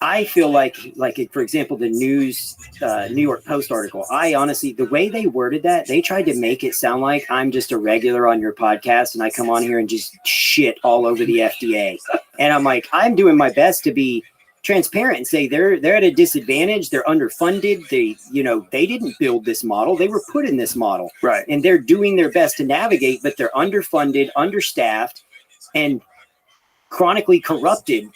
for example, the New York Post article, I honestly, the way they worded that, they tried to make it sound like I'm just a regular on your podcast and I come on here and just shit all over the FDA. And I'm like, I'm doing my best to be transparent and say they're at a disadvantage. They're underfunded. They didn't build this model. They were put in this model. Right. And they're doing their best to navigate, but they're underfunded, understaffed, and chronically corrupted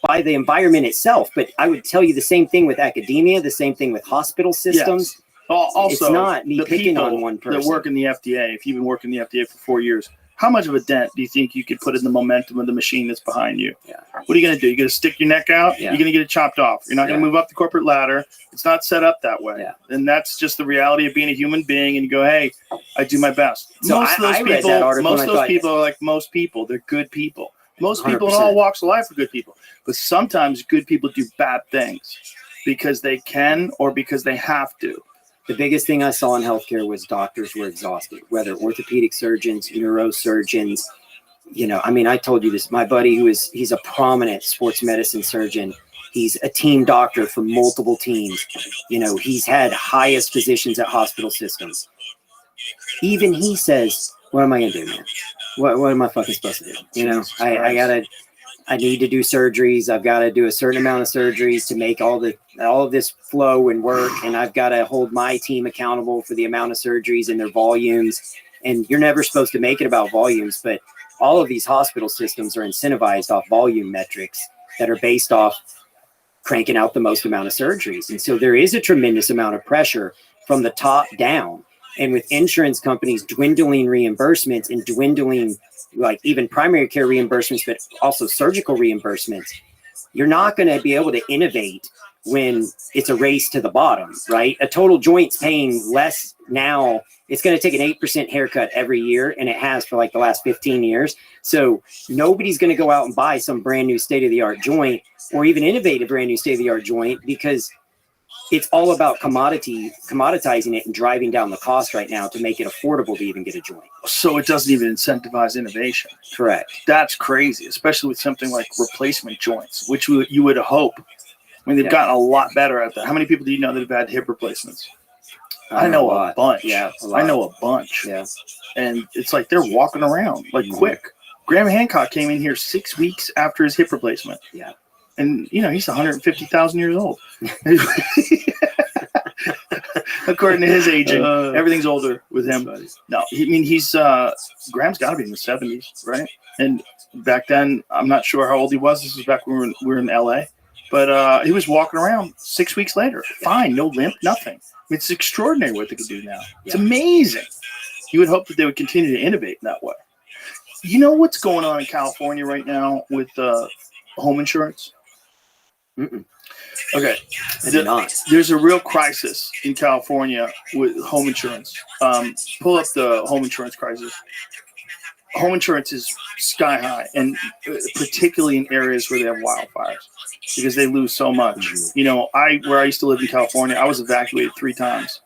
by the environment itself. But I would tell you the same thing with academia, the same thing with hospital systems. Yes. Also, it's not me picking on one person. That work in the FDA, if you've been working in the FDA for 4 years, how much of a dent do you think you could put in the momentum of the machine that's behind you? Yeah. What are you going to do? You're going to stick your neck out? Yeah. You're going to get it chopped off. You're not going to move up the corporate ladder. It's not set up that way. Yeah. And that's just the reality of being a human being. And you go, hey, I do my best. So Most of those people are like most people. They're good people. Most people in all walks of life are good people. But sometimes good people do bad things because they can or because they have to. The biggest thing I saw in healthcare was doctors were exhausted, whether orthopedic surgeons, neurosurgeons. I told you this, my buddy he's a prominent sports medicine surgeon. He's a team doctor for multiple teams. He's had highest positions at hospital systems. Even he says, what am I going to do, man? What am I fucking supposed to do? I need to do surgeries. I've got to do a certain amount of surgeries to make all of this flow and work. And I've got to hold my team accountable for the amount of surgeries and their volumes. And you're never supposed to make it about volumes, but all of these hospital systems are incentivized off volume metrics that are based off cranking out the most amount of surgeries. And so there is a tremendous amount of pressure from the top down. And with insurance companies dwindling reimbursements and dwindling like even primary care reimbursements, but also surgical reimbursements, you're not going to be able to innovate when it's a race to the bottom, right? A total joint's paying less now. It's going to take an 8% haircut every year, and it has for like the last 15 years. So nobody's going to go out and buy some brand new state-of-the-art joint or even innovate a brand new state-of-the-art joint because it's all about commoditizing it and driving down the cost right now to make it affordable to even get a joint. So it doesn't even incentivize innovation. Correct. That's crazy, especially with something like replacement joints, which you would hope. I mean, they've gotten a lot better at that. How many people do you know that have had hip replacements? I know a bunch. Yeah, I know a bunch. Yeah. And it's like they're walking around like quick. Graham Hancock came in here 6 weeks after his hip replacement. Yeah. And, he's 150,000 years old. According to his aging, everything's older with him. No, he's Graham's got to be in the 70s, right? And back then, I'm not sure how old he was. This was back when we were in LA. But he was walking around 6 weeks later. Fine, no limp, nothing. It's extraordinary what they can do now. It's amazing. You would hope that they would continue to innovate in that way. You know what's going on in California right now with home insurance? Mm-mm. Okay. There's a real crisis in California with home insurance. Pull up the home insurance crisis. Home insurance is sky high, and particularly in areas where they have wildfires because they lose so much. Where I used to live in California, I was evacuated 3 times.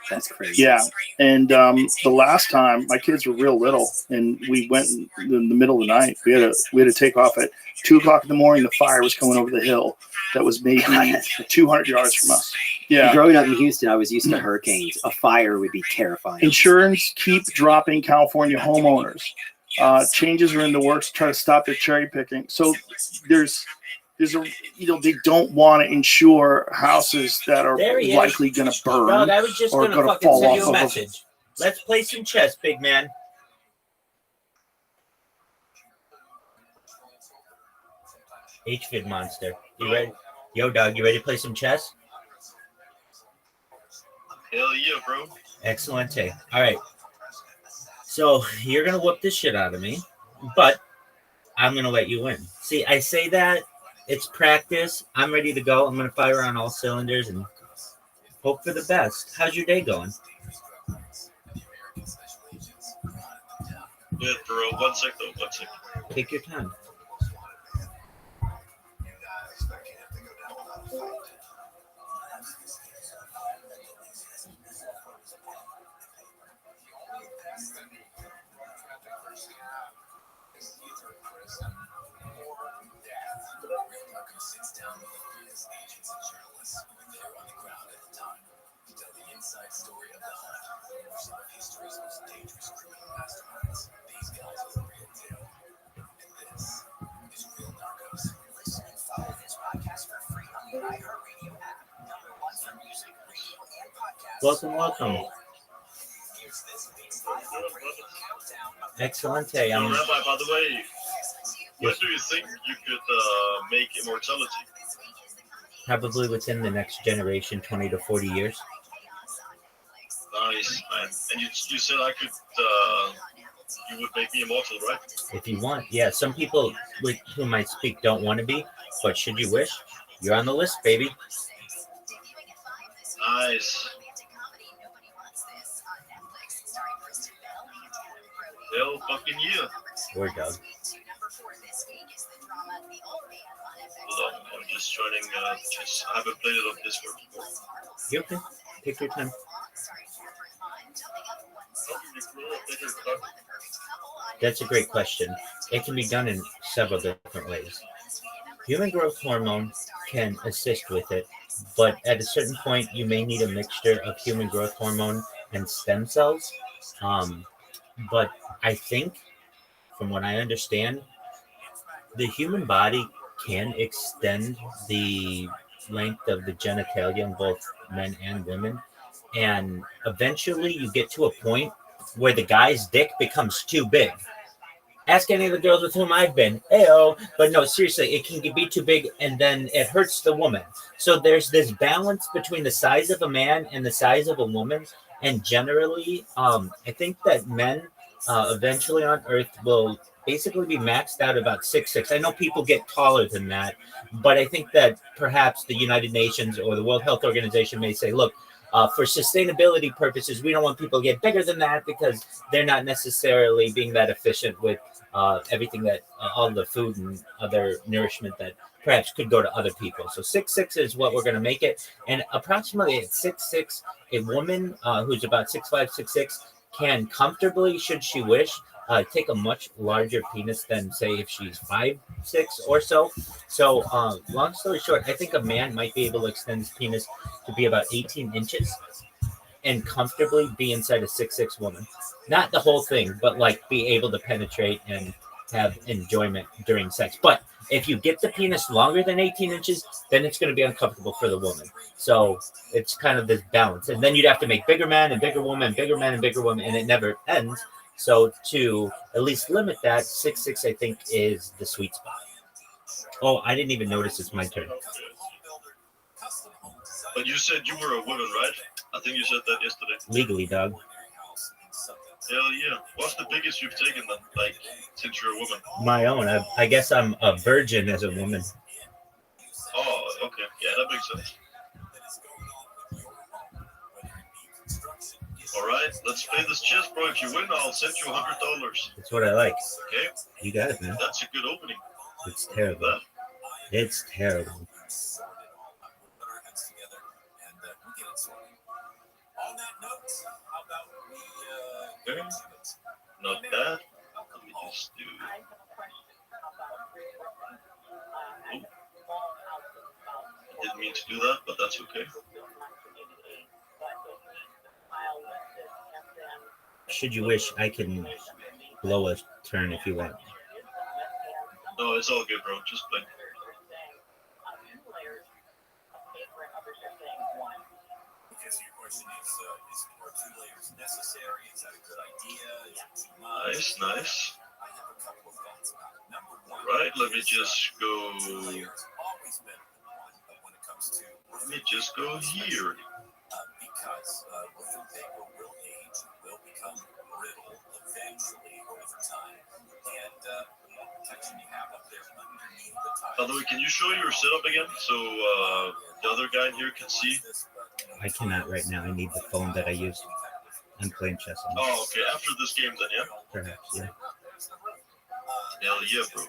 That's crazy. Yeah. And the last time my kids were real little and we went in the middle of the night. We had to take off at 2:00 in the morning. The fire was coming over the hill that was maybe 200 yards from us. Yeah. Growing up in Houston, I was used to hurricanes. A fire would be terrifying. Insurance keep dropping California homeowners. Changes are in the works to try to stop their cherry picking. So there's they don't want to insure houses that are likely going to burn. Dog, I was just or going to fucking fall send you off a of message. Let's play some chess, big man. HVID monster. You ready? Yo, dog, you ready to play some chess? Hell yeah, bro. Excellent. All right. So you're going to whoop this shit out of me. but I'm going to let you win. See, I say that. It's practice. I'm ready to go. I'm going to fire on all cylinders and hope for the best. How's your day going? Good, bro. 1 sec, though. 1 sec. Take your time. Welcome. Excellent. So, Rabbi, by the way, when do you think you could make immortality? Probably within the next generation, 20 to 40 years. Nice, man. And you said I could, you would make me immortal, right? If you want, yeah. Some people with whom I speak don't want to be, but should you wish, you're on the list, baby. Nice. Hell fucking yeah. Word, dog. Hold on, I'm just running, I haven't played it on Discord before. You okay? Take your time. That's a great question. It can be done in several different ways. Human growth hormone can assist with it, but at a certain point, you may need a mixture of human growth hormone and stem cells. But I think, from what I understand, the human body can extend the length of the genitalia in both men and women. And eventually you get to a point where the guy's dick becomes too big. Ask any of the girls with whom I've been. Ayo. But no, seriously, it can be too big and then it hurts the woman. So there's this balance between the size of a man and the size of a woman. And generally, I think that men eventually on Earth will basically be maxed out about 6'6". I know people get taller than that, but I think that perhaps the United Nations or the World Health Organization may say, look, for sustainability purposes, we don't want people to get bigger than that because they're not necessarily being that efficient with everything that all the food and other nourishment that perhaps could go to other people. So 6'6" is what we're going to make it. And approximately at 6'6", a woman who's about 6'5", 6'6", can comfortably, should she wish, take a much larger penis than, say, if she's 5'6" or so. So, long story short, I think a man might be able to extend his penis to be about 18 inches and comfortably be inside a 6'6" woman. Not the whole thing, but like be able to penetrate and have enjoyment during sex. But if you get the penis longer than 18 inches, then it's going to be uncomfortable for the woman. So it's kind of this balance. And then you'd have to make bigger man and bigger woman, and bigger man and bigger woman, and it never ends. So to at least limit that, 6'6", I think, is the sweet spot. Oh, I didn't even notice it's my turn. But you said you were a woman, right? I think you said that yesterday. Legally, dog. Hell yeah. What's the biggest you've taken then, like, since you're a woman? My own. I guess I'm a virgin as a woman. Oh, okay. Yeah, that makes sense. All right, let's play this chess, bro. If you win, I'll send you $100. That's what I like. Okay? You got it, man. That's a good opening. It's terrible. It's terrible. Okay. Not bad. Let me just do. Oh. I didn't mean to do that, but that's okay. Should you wish, I can blow a turn if you want. No, it's all good, bro. Just play. Nice, nice. Right, let me just go. Let me just go here. By the way, can you show your setup again so the other guy here can see? I cannot right now. I need the phone that I use. I'm playing chess on it. Oh, okay. After this game, then, yeah? Perhaps, yeah. Hell yeah, bro.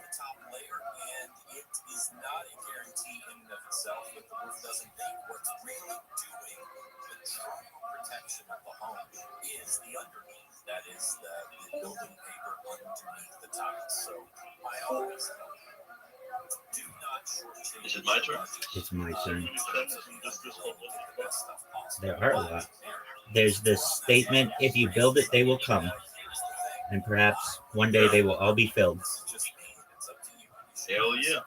Is it my turn? It's my turn. There are a lot. There's this statement, if you build it, they will come. And perhaps one day they will all be filled. Hell yeah.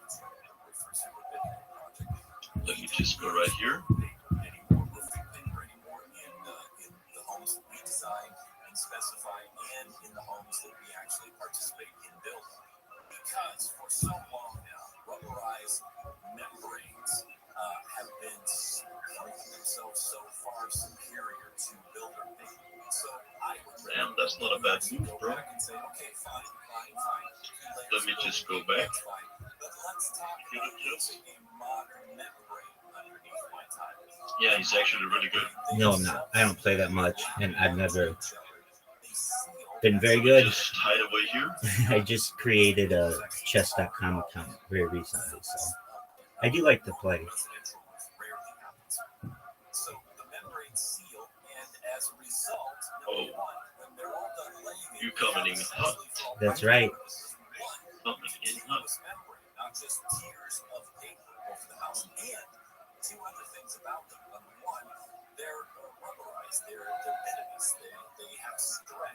Let me just go right here. Damn, that's not a bad move, bro. Let me just go back. Yeah, he's actually really good. No, I'm not. I don't play that much, and I've never been very good. Just hide away here. I just created a chess.com account very recently, so I do like to play. Oh, you coming in hot. That's right. Coming in hot.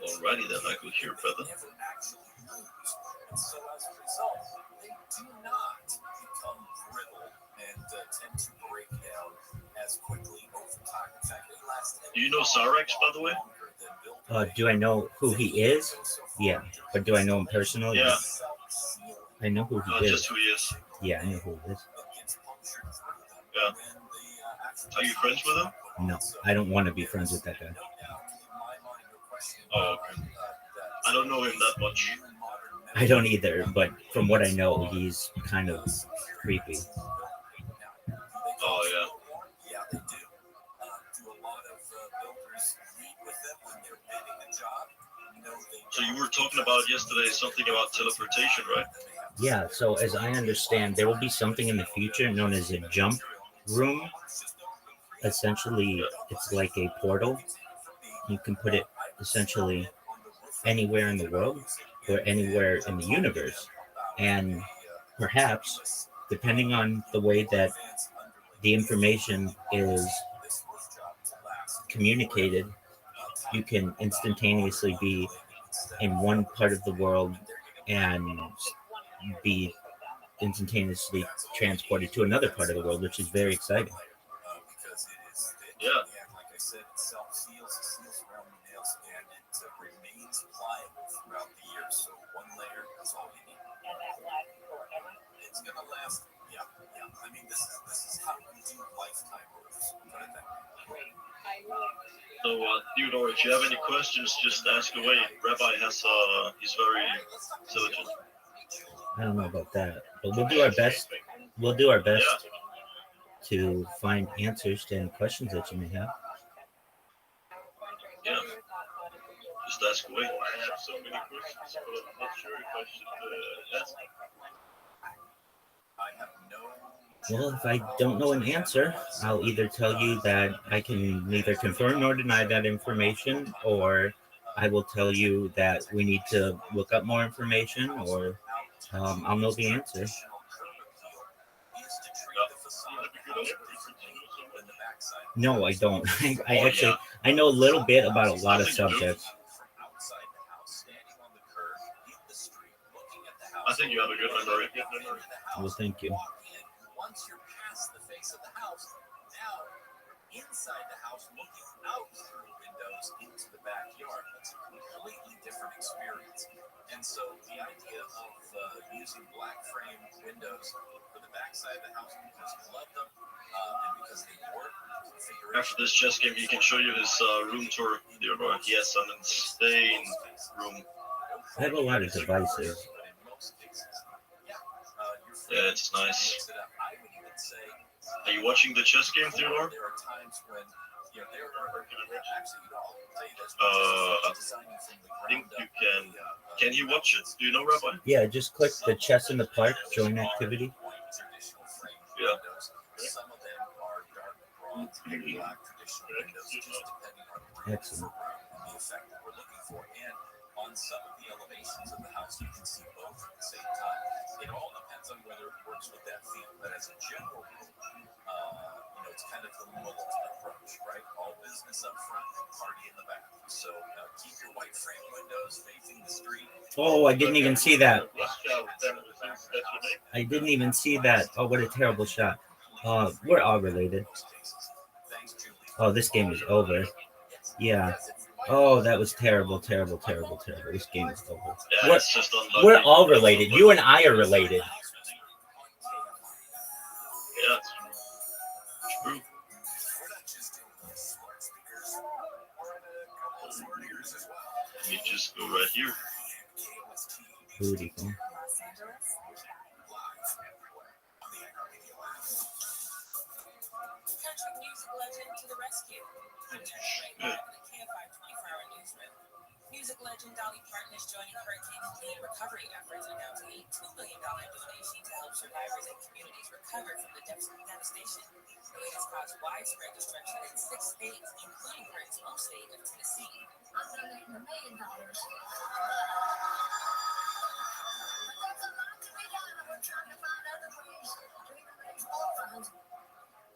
Alrighty then, I go here, brother. Do you know Sarex, by the way? Do I know who he is? Yeah. But do I know him personally? Yeah. I know who he is. Just who he is. Yeah, I know who he is. Yeah. Are you friends with him? No, I don't want to be friends with that guy. Oh, okay. I don't know him that much. I don't either, but from what I know, he's kind of creepy. Oh, yeah. So you were talking about yesterday something about teleportation, right? Yeah, so as I understand, there will be something in the future known as a jump room. Essentially, it's like a portal. You can put it essentially anywhere in the world or anywhere in the universe. And perhaps, depending on the way that the information is communicated, you can instantaneously be in one part of the world and be instantaneously transported to another part of the world, which is very exciting. Yeah. So, Theodore, if you have any questions, just ask away. Rabbi has, he's very intelligent. I don't know about that, but we'll do our best. We'll do our best to find answers to any questions that you may have. Yeah. Just ask away. I have so many questions, but I'm not sure if I should ask. Well, if I don't know an answer, I'll either tell you that I can neither confirm nor deny that information, or I will tell you that we need to look up more information, or I'll know the answer. No, I don't. I actually, I know a little bit about a lot of subjects. I think you have a good memory. Well, thank you. Once you're past the face of the house, now inside the house, looking out through windows into the backyard, it's a completely different experience. And so the idea of using black frame windows for the backside of the house because you love them and because they work. After this chess game, he can show you his room tour. Theodore. He has an insane room. I have a lot of devices. Yeah, it's nice. I would even say, Are you watching the chess game, Theodore? there are times when there are actually, I'll tell you this. I Designing from the think ground you up, can. Can you watch it? Do you know, Rabbi? Yeah, just click the chess in the park, join activity. Traditional frame Yeah. windows. Some of them are dark bronze and black traditional windows, just depending on the Excellent. the effect that we're looking for. And on some of the elevations of the house, you can see both at the same time. It all depends on whether it works with that theme. But as a general rule, it's kind of the Middleton approach, right? All business up front and party in the back. So keep your white frame windows facing the street. Oh, I didn't even see that. Rothschild, that's your name? I didn't even see that. Oh, what a terrible shot. We're all related. Oh, this game is over. Yeah. Oh, that was terrible, terrible, terrible, terrible. This game is over. Yeah, it's just unlucky. We're all related. You and I are related. Yeah, it's true. Let me just go right here. Beautiful. Country music legend to the rescue. I'm Jenny Ray in the KFI 24-hour newsroom. Music legend Dolly Parton is joining Hurricane Helene recovery efforts, announcing a $2 million donation to help survivors and communities recover from the devastation. Helene has caused widespread destruction in 6 states, including Parton's home state of Tennessee. I'm donating $1 million. A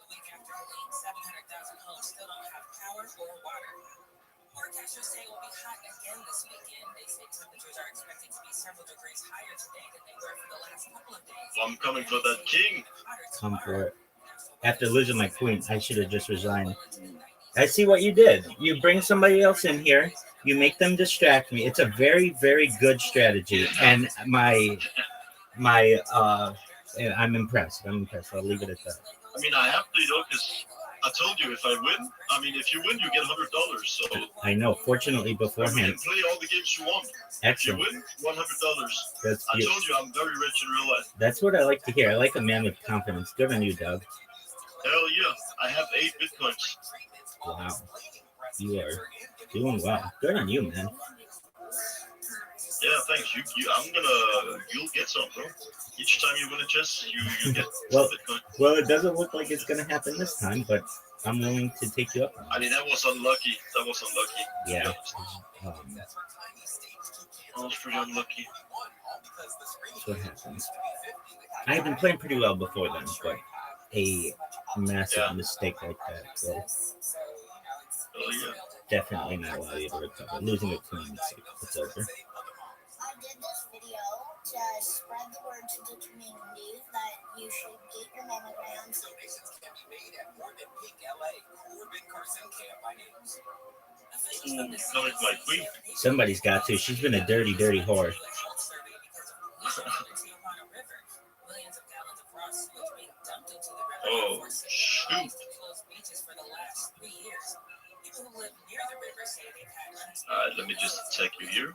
week after Helene, 700,000 homes still don't have power or water. Forecasters say it will be hot again this weekend. They say temperatures are expected to be several degrees higher today than they were for the last couple of days. I'm coming for that king. Come for it. After losing my queen, I should have just resigned. I see what you did. You bring somebody else in here. You make them distract me. It's a very, very good strategy. And I'm impressed. I'll leave it at that. I mean, I have to, because I told you if you win, you get $100. So I know. Fortunately, you beforehand. can play all the games you want. Excellent. If you win, $100. That's I you. told you I'm very rich in real life. That's what I like to hear. I like a man with confidence. Good on you, Doug. Hell yeah. I have 8 bitcoins. Wow. You are doing well. Good on you, man. Yeah, thanks. You'll get some, bro. Each time you win a chess, you get Well, Bitcoin. Well, it doesn't look like it's going to happen this time, but I'm willing to take you up on it. I mean, that was unlucky. Yeah. That was pretty unlucky. That's what happens. I have been playing pretty well before then, but a massive mistake like that will definitely not allow you to recover. Losing a queen, it's over. I did this video to spread the word to the community that you should get your mammograms. Donations can be made at Orbit Pink LA. Corbin Carson, KFI News. Coming for my queen. Somebody's got to. She's been a dirty, dirty whore. Oh, shoot. Let me just check you here.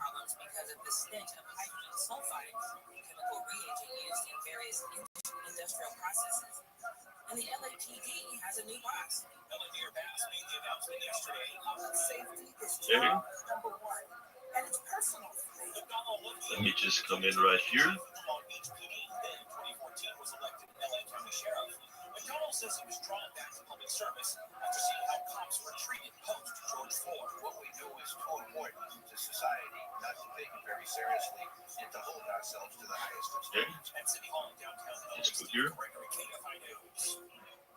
And the LAPD has a new boss. Melanie Bass made the announcement yesterday. Safety is There you job number one, and it's personal. Let me just come in right here. Long Beach PD, then 2014 was elected LA County Sheriff. McDonald says he was drawn back to public service after seeing how cops were treated post George Floyd. What we do is too important to society not to take it very seriously and to hold ourselves to the highest of standards. At City Hall in downtown LA, Let's go here. Gregory, KFI News.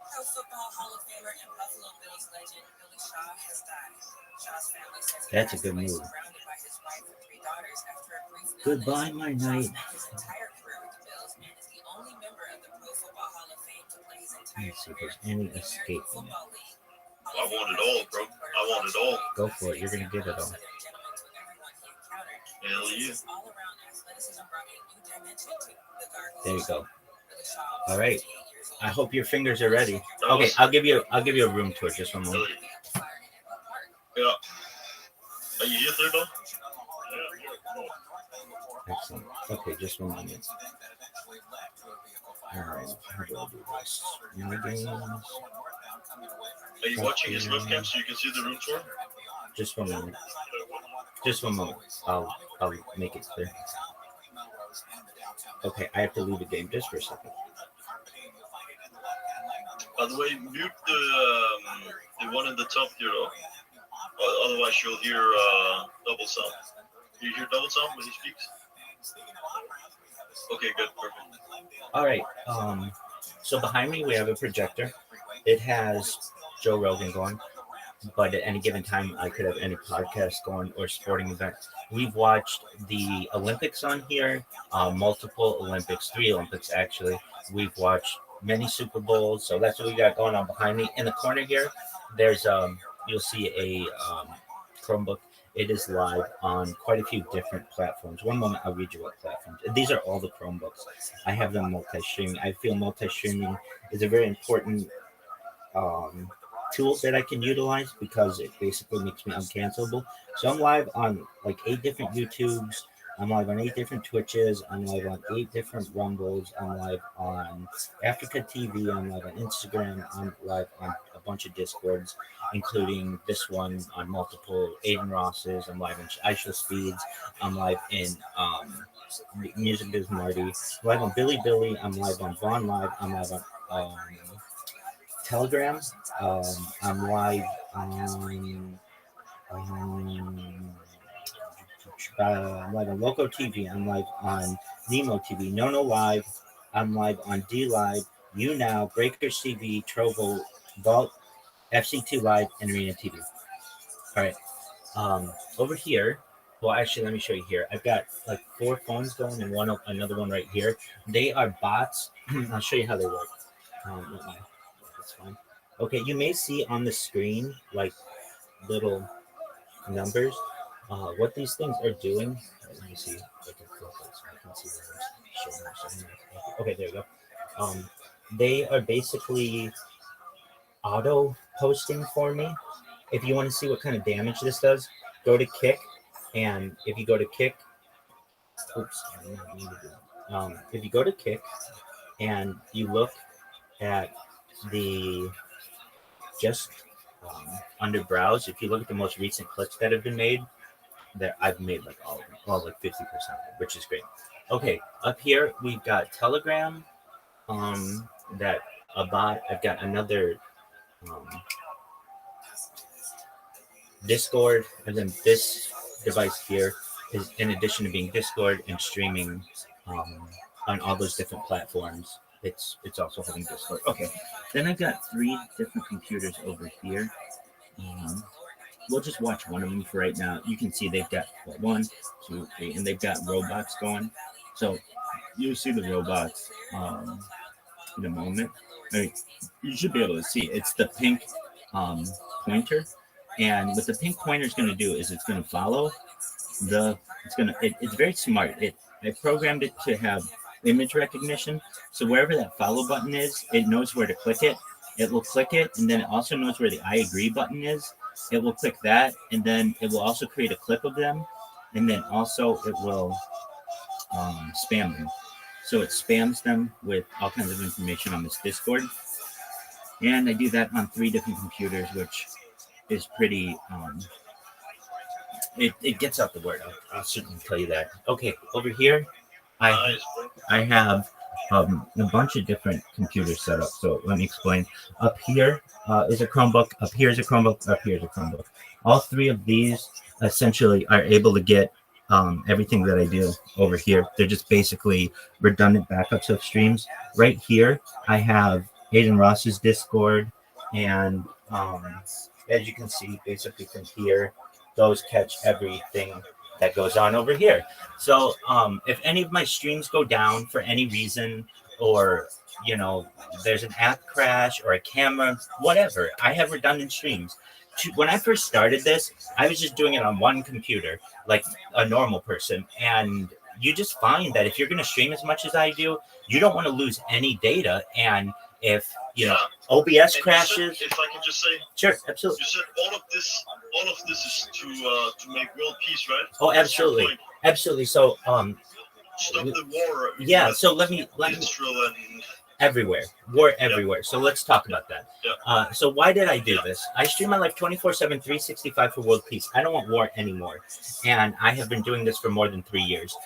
Pro Football Hall of Famer and Buffalo Bills legend Billy Shaw has died. Shaw's family says he That's a passed good away move. surrounded by his wife and 3 daughters after a brief illness. Goodbye, my Shaw knight. spent his entire career with the Bills and is the only member of the Pro Football Hall of Fame to play his entire Let's see if career there's any in the escape American in it. Football League. I want it all, bro. I want it all. Go for it. You're going to get it all. Hell yeah. All-around athleticism brought a new dimension to the guard There you go. Billy Shaw was All right. 58 years old. I hope your fingers are ready. Okay, I'll give you a room tour just one Hell moment. yeah. Are you here, Theodore? Excellent. Okay, just one moment. Alright, how do I do this? My games. Are you watching his webcam so you can see the room tour? Just one moment. Just one moment. I'll make it clear. Okay, I have to leave the game just for a second. By the way, mute the one in the top here, though. Otherwise, you'll hear double sound. Do you hear double sound when he speaks? Okay, good, perfect. All right. So behind me we have a projector. It has Joe Rogan going, but at any given time I could have any podcast going or sporting event. We've watched the Olympics on here, multiple Olympics, 3 Olympics actually. We've watched many Super Bowls, so that's what we got going on behind me. In the corner here, there's you'll see a Chromebook. It is live on quite a few different platforms. One moment, I'll read you what platforms. These are all the Chromebooks. I have them multi-streaming. I feel multi-streaming is a very important tool that I can utilize because it basically makes me uncancelable. So I'm live on like 8 different YouTubes. I'm live on 8 different Twitches. I'm live on 8 different Rumbles. I'm live on Africa TV. I'm live on Instagram. I'm live on a bunch of Discords, including this one on multiple Aiden Rosses. I'm live in Aisha Speeds. I'm live in Music Biz Marty. I'm live on Billy Billy. I'm live on Vaughn Live. I'm live on Telegram. I'm live on I'm live on Loco TV. I'm live on Nemo TV. No Live. I'm live on D Live, YouNow, Breakers TV, Trovo, Vault, FC2 Live, and Arena TV. All right. Over here. Well, actually, let me show you here. I've got like 4 phones going and another one right here. They are bots. I'll show you how they work. That's fine. Okay, you may see on the screen like little numbers. What these things are doing, let me see if I can focus. I can see them. Okay, there we go. They are basically auto posting for me. If you want to see what kind of damage this does, go to Kick, and if you go to Kick, if you go to Kick and you look at the just under browse, if you look at the most recent clips that have been made, that I've made like all of them, well, like 50% of them, which is great. Okay, up here we've got Telegram, that a bot. I've got another Discord, and then this device here is, in addition to being Discord and streaming on all those different platforms, it's also having Discord. Okay, then I've got 3 different computers over here. We'll just watch one of them for right now. You can see they've got 1, 2, 3, and they've got robots going. So you'll see the robots in a moment. I mean, you should be able to see it's the pink pointer, and what the pink pointer is going to do is it's going to follow it's very smart. I programmed it to have image recognition, so wherever that follow button is, it knows where to click it. It will click it, and then it also knows where the I agree button is. It will click that, and then it will also create a clip of them, and then also it will spam them. So it spams them with all kinds of information on this Discord, and I do that on 3 different computers, which is pretty. It gets out the word. I'll certainly tell you that. Okay, over here, I have a bunch of different computers set up. So let me explain. Up here is a Chromebook. Up here is a Chromebook. Up here is a Chromebook. All 3 of these essentially are able to get everything that I do over here. They're just basically redundant backups of streams. Right here, I have Aiden Ross's Discord, and as you can see, basically from here, those catch everything that goes on over here. So if any of my streams go down for any reason, or there's an app crash or a camera, whatever, I have redundant streams. When I first started this, I was just doing it on one computer like a normal person, and you just find that if you're going to stream as much as I do, you don't want to lose any data. And if OBS crashes, if I can just say, sure, absolutely. You said all of this is to make world peace, right? Oh, absolutely. So stop the war. Yeah. So let me Israel everywhere. War everywhere. So let's talk about that. So why did I do this? I stream my life 24/7, 365 for world peace. I don't want war anymore. And I have been doing this for more than 3 years.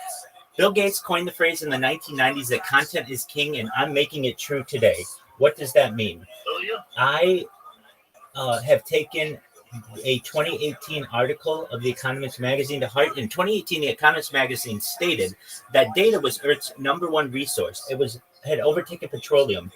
Bill Gates coined the phrase in the 1990s that content is king, and I'm making it true today. What does that mean? Oh, yeah. I have taken a 2018 article of The Economist magazine to heart. In 2018, The Economist magazine stated that data was Earth's number one resource. It had overtaken petroleum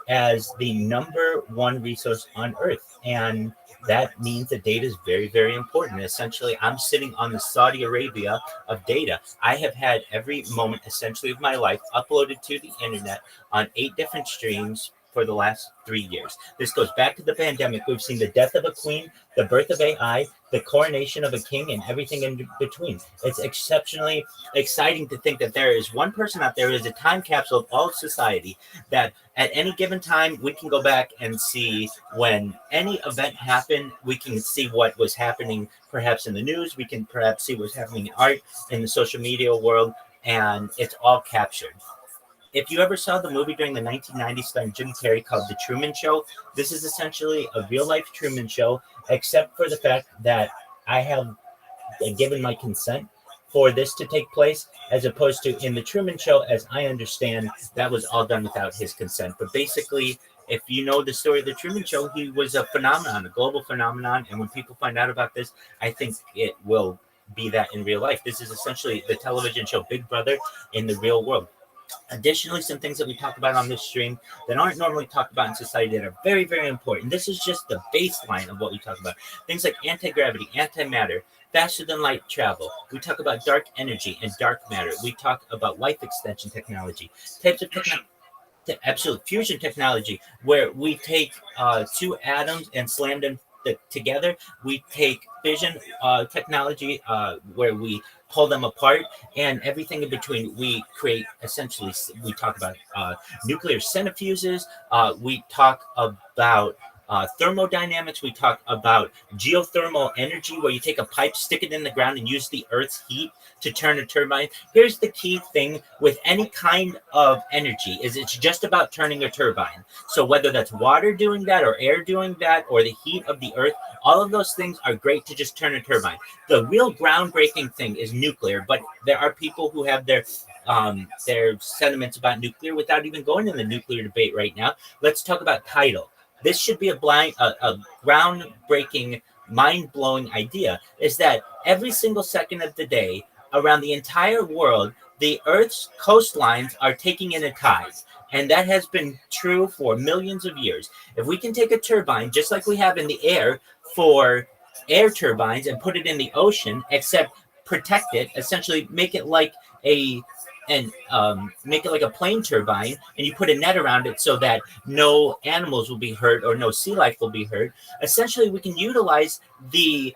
as the number one resource on Earth. And that means that data is very, very important. Essentially, I'm sitting on the Saudi Arabia of data. I have had every moment, essentially, of my life uploaded to the internet on 8 different streams for the last 3 years. This goes back to the pandemic. We've seen the death of a queen, the birth of AI, the coronation of a king, and everything in between. It's exceptionally exciting to think that there is one person out there who is a time capsule of all of society, that at any given time, we can go back and see when any event happened. We can see what was happening perhaps in the news. We can perhaps see what's happening in art, in the social media world, and it's all captured. If you ever saw the movie during the 1990s starring Jim Carrey called The Truman Show, this is essentially a real-life Truman Show, except for the fact that I have given my consent for this to take place, as opposed to in The Truman Show, as I understand, that was all done without his consent. But basically, if you know the story of The Truman Show, he was a phenomenon, a global phenomenon, and when people find out about this, I think it will be that in real life. This is essentially the television show Big Brother in the real world. Additionally, some things that we talk about on this stream that aren't normally talked about in society that are very, very important. This is just the baseline of what we talk about. Things like anti-gravity, antimatter, faster than light travel. We talk about dark energy and dark matter. We talk about life extension technology, types of absolute fusion technology, where we take 2 atoms and slam them together. We take fission technology, where we pull them apart, and everything in between. We create, essentially, we talk about nuclear centrifuges. We talk about thermodynamics. We talk about geothermal energy, where you take a pipe, stick it in the ground, and use the Earth's heat to turn a turbine. Here's the key thing with any kind of energy is it's just about turning a turbine. So whether that's water doing that or air doing that or the heat of the Earth, all of those things are great to just turn a turbine. The real groundbreaking thing is nuclear, but there are people who have their sentiments about nuclear without even going in the nuclear debate right now. Let's talk about tidal. This should be a groundbreaking, mind-blowing idea, is that every single second of the day around the entire world, the Earth's coastlines are taking in a tide. And that has been true for millions of years. If we can take a turbine, just like we have in the air for air turbines, and put it in the ocean, except protect it, essentially make it like a plane turbine, and you put a net around it so that no animals will be hurt or no sea life will be hurt. Essentially, we can utilize the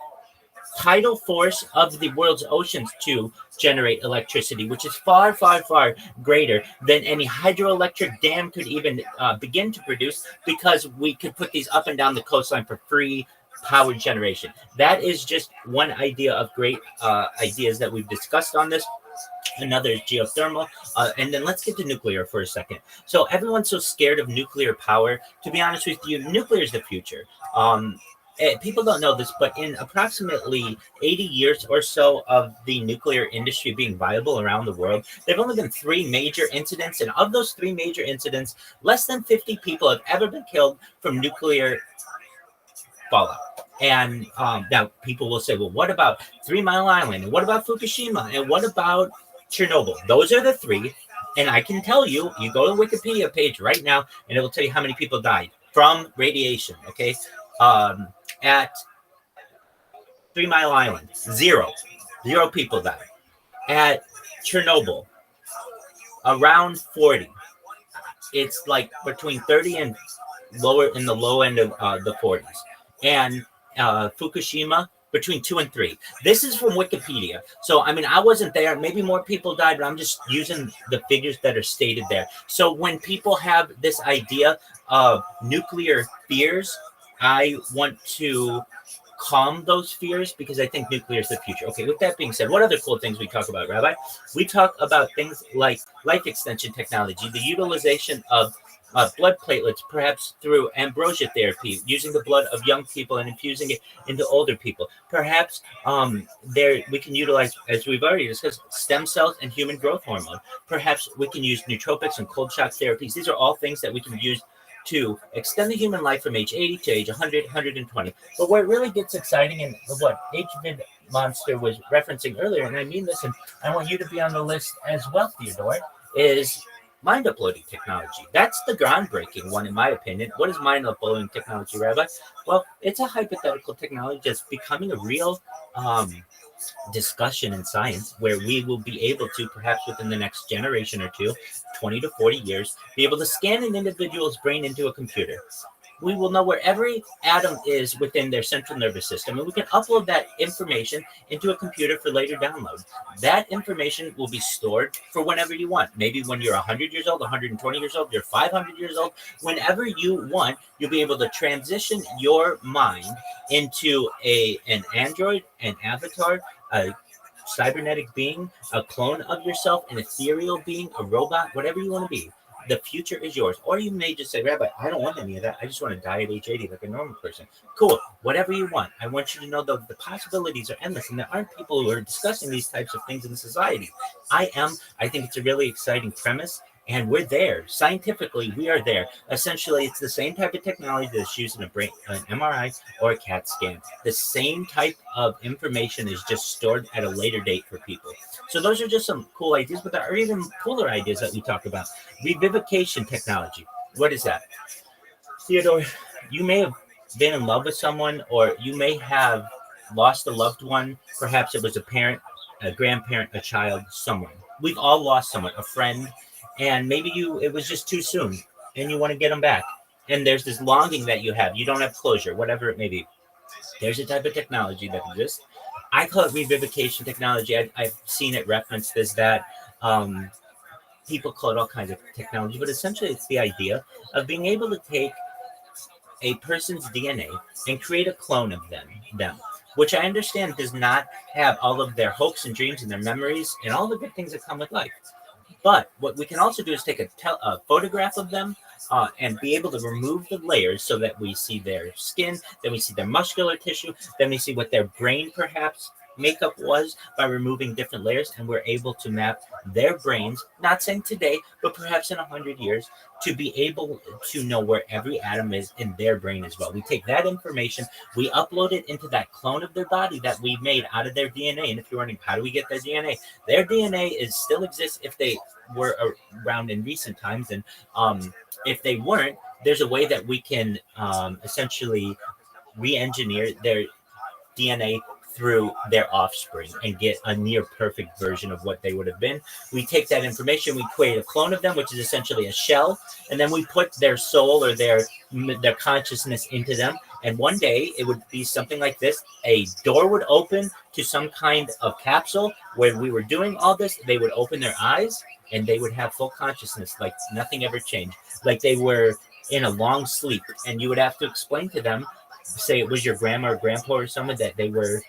tidal force of the world's oceans to generate electricity, which is far, far, far greater than any hydroelectric dam could even begin to produce, because we could put these up and down the coastline for free power generation. That is just one idea of great ideas that we've discussed on this. Another is geothermal. And then let's get to nuclear for a second. So everyone's so scared of nuclear power. To be honest with you, nuclear is the future. People don't know this, but in approximately 80 years or so of the nuclear industry being viable around the world, there have only been 3 major incidents. And of those 3 major incidents, less than 50 people have ever been killed from nuclear fallout. And now people will say, well, what about 3 Mile Island? And what about Fukushima? And what about Chernobyl? Those are the 3. And I can tell you, you go to the Wikipedia page right now, and it will tell you how many people died from radiation, okay? At 3 Mile Island, 0 people died. At Chernobyl, around 40. It's like between 30 and lower, in the low end of the 40s. And Fukushima, between 2 and 3. This is from Wikipedia. So, I mean, I wasn't there. Maybe more people died, but I'm just using the figures that are stated there. So when people have this idea of nuclear fears, I want to calm those fears, because I think nuclear is the future. Okay, with that being said, what other cool things we talk about, Rabbi? We talk about things like life extension technology, the utilization of blood platelets, perhaps through ambrosia therapy, using the blood of young people and infusing it into older people. Perhaps there we can utilize, as we've already discussed, stem cells and human growth hormone. Perhaps we can use nootropics and cold shock therapies. These are all things that we can use to extend the human life from age 80 to age 100, 120. But where it really gets exciting, and what HVID Monster was referencing earlier, and I mean this, and I want you to be on the list as well, Theodore, is mind uploading technology. That's the groundbreaking one, in my opinion. What is mind uploading technology, Rabbi? Well, it's a hypothetical technology that's becoming a real discussion in science, where we will be able to, perhaps within the next generation or two, 20 to 40 years, be able to scan an individual's brain into a computer. We will know where every atom is within their central nervous system, and we can upload that information into a computer for later download. That information will be stored for whenever you want. Maybe when you're 100 years old, 120 years old, you're 500 years old. Whenever you want, you'll be able to transition your mind into an android, an avatar, a cybernetic being, a clone of yourself, an ethereal being, a robot, whatever you want to be. The future is yours. Or you may just say, Rabbi, I don't want any of that. I just want to die at age 80 like a normal person. Cool. Whatever you want. I want you to know that the possibilities are endless, and there aren't people who are discussing these types of things in society. I am. I think it's a really exciting premise, and we're there. Scientifically, we are there. Essentially, it's the same type of technology that's used in an MRI or a CAT scan. The same type of information is just stored at a later date for people. So those are just some cool ideas, but there are even cooler ideas that we talk about. Revivification technology. What is that? Theodore, you may have been in love with someone, or you may have lost a loved one. Perhaps it was a parent, a grandparent, a child, someone. We've all lost someone, a friend, and maybe it was just too soon, and you want to get them back. And there's this longing that you have. You don't have closure, whatever it may be. There's a type of technology that exists. I call it revivification technology. I've seen it referenced as that. People call it all kinds of technology, but essentially it's the idea of being able to take a person's DNA and create a clone of them, which I understand does not have all of their hopes and dreams and their memories and all the good things that come with life. But what we can also do is take a photograph of them and be able to remove the layers so that we see their skin, then we see their muscular tissue, then we see what their brain perhaps makeup was by removing different layers, and we're able to map their brains, not saying today, but perhaps in 100 years, to be able to know where every atom is in their brain as well. We take that information, we upload it into that clone of their body that we made out of their DNA. And if you're wondering, how do we get their DNA still exists if they were around in recent times. And if they weren't, there's a way that we can essentially re-engineer their DNA through their offspring and get a near perfect version of what they would have been. We take that information, we create a clone of them, which is essentially a shell, and then we put their soul or their consciousness into them. And one day it would be something like this. A door would open to some kind of capsule where we were doing all this. They would open their eyes and they would have full consciousness, like nothing ever changed, like they were in a long sleep. And you would have to explain to them, say it was your grandma or grandpa or someone, that they were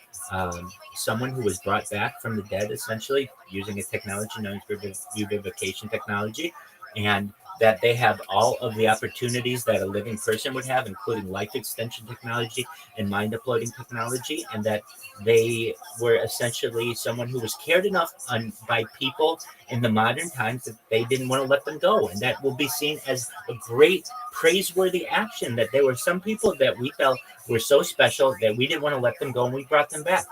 someone who was brought back from the dead, essentially using a technology known as revivification technology, and that they have all of the opportunities that a living person would have, including life extension technology and mind uploading technology, and that they were essentially someone who was cared enough by people in the modern times that they didn't want to let them go. And that will be seen as a great praiseworthy action, that there were some people that we felt were so special that we didn't want to let them go, and we brought them back.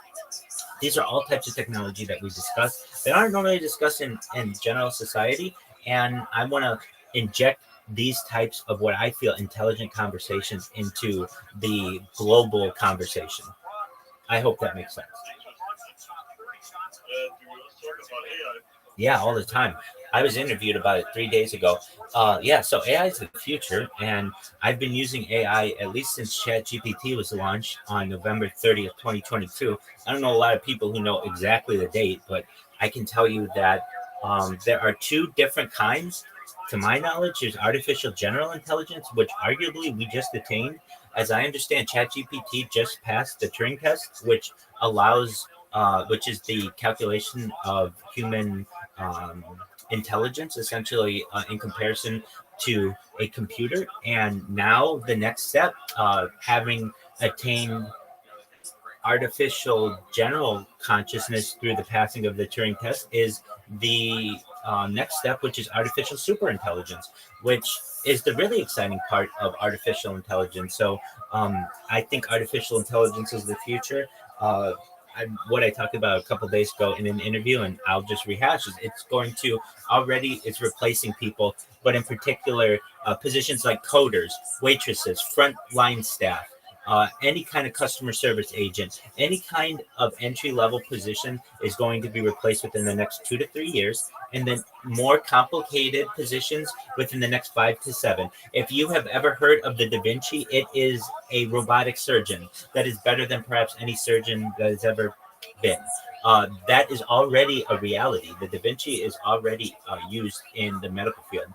These are all types of technology that we discuss that aren't normally discussed in general society. And I want to inject these types of what I feel intelligent conversations into the global conversation. I hope that makes sense. Yeah, all the time. I was interviewed about it 3 days ago. So AI is the future, and I've been using AI at least since ChatGPT was launched on November 30th, 2022. I don't know a lot of people who know exactly the date, but I can tell you that there are two different kinds. To my knowledge, there's artificial general intelligence, which arguably we just attained. As I understand, ChatGPT just passed the Turing test, which allows, which is the calculation of human intelligence, essentially in comparison to a computer. And now the next step, having attained artificial general consciousness through the passing of the Turing test, is the next step, which is artificial superintelligence, which is the really exciting part of artificial intelligence. So I think artificial intelligence is the future. What I talked about a couple days ago in an interview, and I'll just rehash, is it's going to it's replacing people, but in particular, positions like coders, waitresses, frontline staff, any kind of customer service agent, any kind of entry level position is going to be replaced within the next 2 to 3 years. And then more complicated positions within the next 5 to 7. If you have ever heard of the Da Vinci, it is a robotic surgeon that is better than perhaps any surgeon that has ever been. That is already a reality. The Da Vinci is already used in the medical field.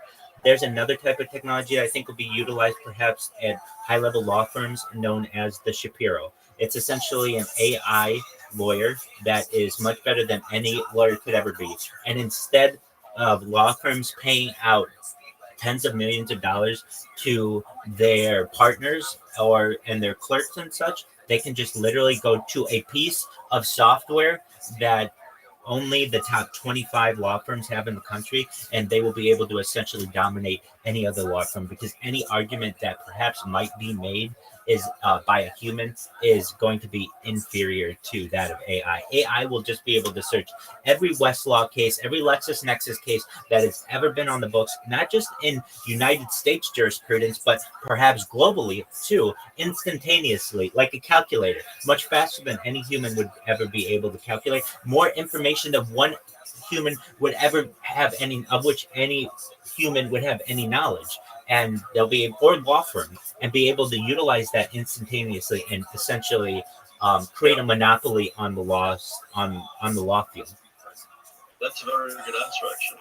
There's another type of technology that I think will be utilized perhaps at high-level law firms known as the Shapiro. It's essentially an AI lawyer that is much better than any lawyer could ever be. And instead of law firms paying out tens of millions of dollars to their partners and their clerks and such, they can just literally go to a piece of software that only the top 25 law firms have in the country, and they will be able to essentially dominate any other law firm, because any argument that perhaps might be made is by a human is going to be inferior to that of AI. AI will just be able to search every Westlaw case, every LexisNexis case that has ever been on the books, not just in United States jurisprudence, but perhaps globally too, instantaneously, like a calculator, much faster than any human would ever be able to calculate. More information than one human would ever have of which any human would have any knowledge. And they'll be, or law firm, and be able to utilize that instantaneously and essentially create a monopoly on the laws on the law field. That's a very good answer, actually.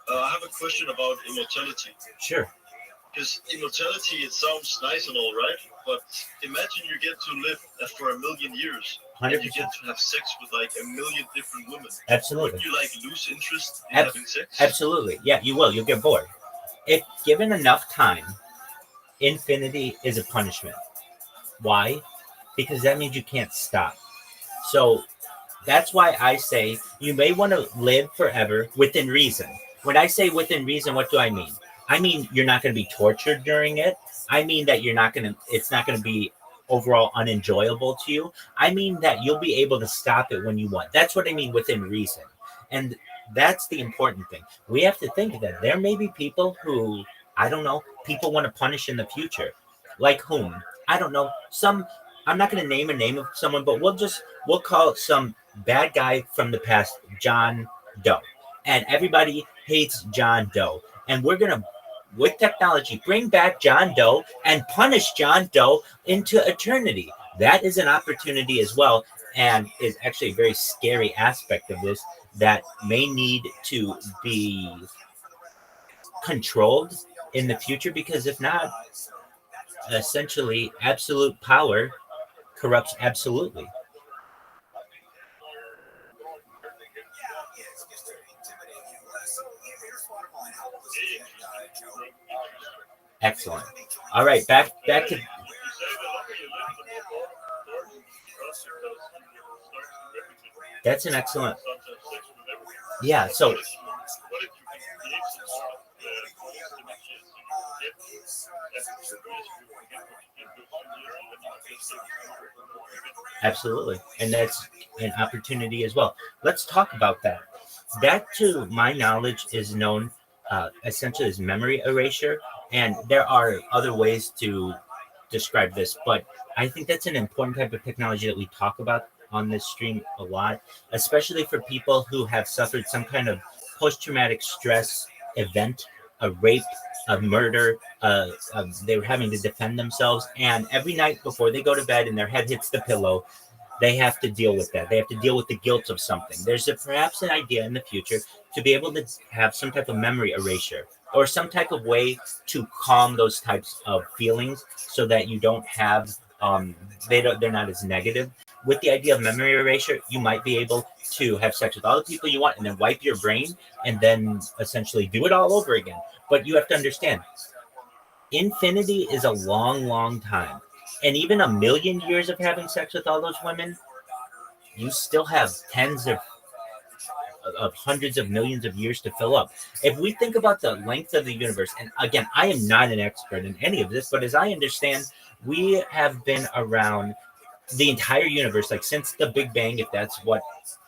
I have a question about immortality. Sure. Because immortality, it sounds nice and all right, but imagine you get to live for 1,000,000 years. 100%. And you get to have sex with like 1,000,000 different women. Absolutely. Would you like lose interest in having sex? Absolutely. Yeah, you will. You'll get bored. If given enough time, infinity is a punishment. Why? Because that means you can't stop. So that's why I say you may want to live forever within reason. When I say within reason, what do I mean? I mean you're not going to be tortured during it. I mean that it's not going to be overall unenjoyable to you. I mean that you'll be able to stop it when you want. That's what I mean within reason. And that's the important thing. We have to think that there may be people who, I don't know, people want to punish in the future. Like whom? I don't know. I'm not going to name a name of someone, but we'll call it some bad guy from the past, John Doe. And everybody hates John Doe. And we're going to, with technology, bring back John Doe and punish John Doe into eternity. That is an opportunity as well, and is actually a very scary aspect of this that may need to be controlled in the future, because if not, essentially absolute power corrupts absolutely. Excellent. All right, back to. That's an excellent. Yeah. So. Absolutely, and that's an opportunity as well. Let's talk about that. That, to my knowledge, is known essentially as memory erasure, and there are other ways to describe this, but I think that's an important type of technology that we talk about on this stream a lot, especially for people who have suffered some kind of post-traumatic stress event, a rape, a murder, they were having to defend themselves, and every night before they go to bed and their head hits the pillow, they have to deal with that. They have to deal with the guilt of something. There's perhaps an idea in the future to be able to have some type of memory erasure or some type of way to calm those types of feelings so that you don't have, they're not as negative. with the idea of memory erasure, you might be able to have sex with all the people you want and then wipe your brain and then essentially do it all over again. But you have to understand, infinity is a long, long time. And even 1,000,000 years of having sex with all those women, you still have tens of hundreds of millions of years to fill up. If we think about the length of the universe, and again, I am not an expert in any of this, but as I understand, we have been around the entire universe, like since the Big Bang, if that's what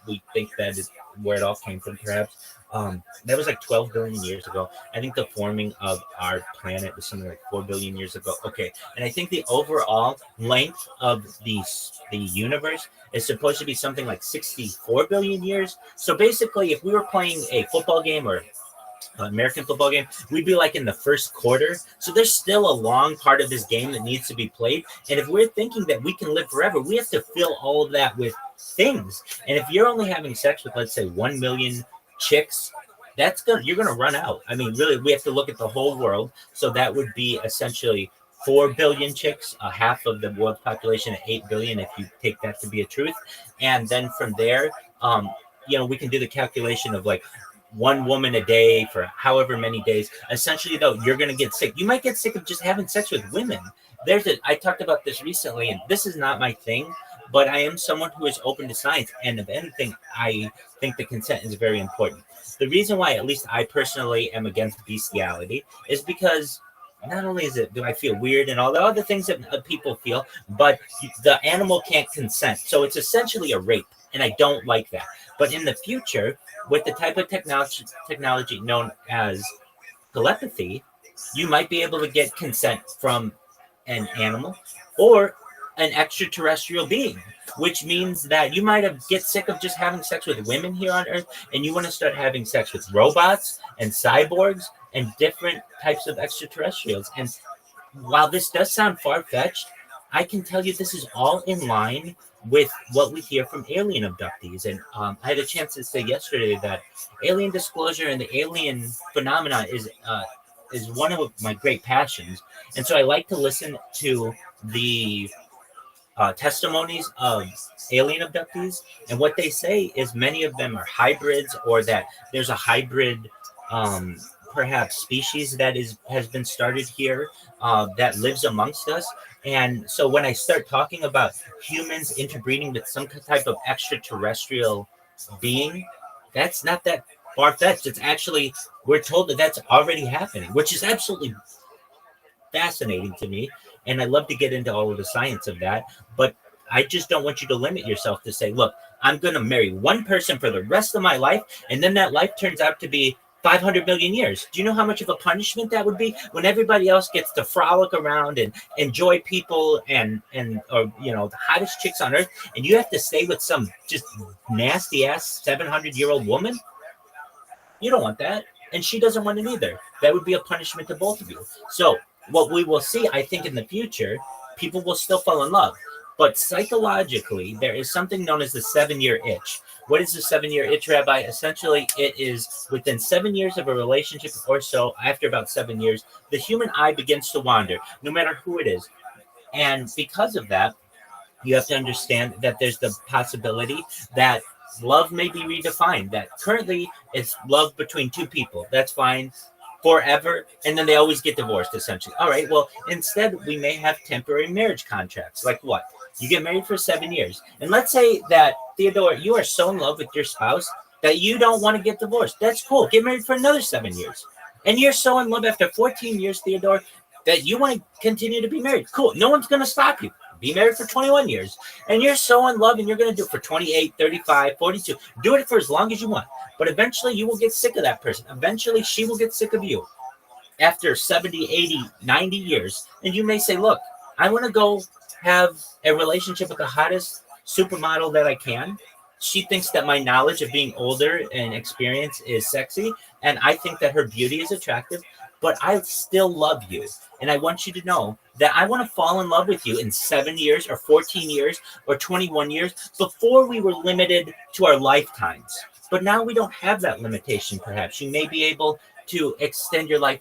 we think that is where it all came from, perhaps. That was like 12 billion years ago. I think the forming of our planet was something like 4 billion years ago. Okay, and I think the overall length of the universe is supposed to be something like 64 billion years. So basically, if we were playing a football game or American football game, we'd be like in the first quarter. So there's still a long part of this game that needs to be played. And if we're thinking that we can live forever, we have to fill all of that with things. And if you're only having sex with, let's say, 1 million chicks, you're gonna run out. I mean, really, we have to look at the whole world. So that would be essentially 4 billion chicks, half of the world population at 8 billion, if you take that to be a truth. And then from there, we can do the calculation of like one woman a day for however many days. Essentially, though, you're going to get sick. You might get sick of just having sex with women. I talked about this recently, and this is not my thing, but I am someone who is open to science. And if anything, I think the consent is very important. The reason why, at least I personally am against bestiality, is because not only do I feel weird and all the other things that people feel, but the animal can't consent. So it's essentially a rape, and I don't like that. But in the future, with the type of technology known as telepathy, you might be able to get consent from an animal or an extraterrestrial being, which means that you might get sick of just having sex with women here on Earth, and you want to start having sex with robots and cyborgs and different types of extraterrestrials. And while this does sound far-fetched, I can tell you this is all in line with what we hear from alien abductees. And I had a chance to say yesterday that alien disclosure and the alien phenomena is one of my great passions. And so I like to listen to the testimonies of alien abductees. And what they say is many of them are hybrids, or that there's a hybrid perhaps species that has been started here that lives amongst us. And so when I start talking about humans interbreeding with some type of extraterrestrial being, that's not that far-fetched. It's actually, we're told that that's already happening, which is absolutely fascinating to me. And I love to get into all of the science of that. But I just don't want you to limit yourself to say, look, I'm going to marry one person for the rest of my life, and then that life turns out to be 500 million years. Do you know how much of a punishment that would be when everybody else gets to frolic around and enjoy people and the hottest chicks on earth, and you have to stay with some just nasty ass 700-year-old woman? You don't want that, and she doesn't want it either. That would be a punishment to both of you. So what we will see, I think, in the future, people will still fall in love. But psychologically, there is something known as the 7-year itch. What is the 7-year itch, Rabbi? Essentially, it is within 7 years of a relationship or so, after about 7 years, the human eye begins to wander, no matter who it is. And because of that, you have to understand that there's the possibility that love may be redefined. That currently it's love between two people. That's fine forever, and then they always get divorced, essentially. All right, well, instead, we may have temporary marriage contracts. Like what? You get married for 7 years. And let's say that, Theodore, you are so in love with your spouse that you don't want to get divorced. That's cool. Get married for another 7 years. And you're so in love after 14 years, Theodore, that you want to continue to be married. Cool. No one's going to stop you. Be married for 21 years. And you're so in love and you're going to do it for 28, 35, 42. Do it for as long as you want. But eventually you will get sick of that person. Eventually she will get sick of you after 70, 80, 90 years. And you may say, look, I want to go have a relationship with the hottest supermodel that I can. She thinks that my knowledge of being older and experience is sexy. And I think that her beauty is attractive. But I still love you. And I want you to know that I want to fall in love with you in 7 years or 14 years or 21 years. Before we were limited to our lifetimes. But now we don't have that limitation, perhaps. You may be able to extend your life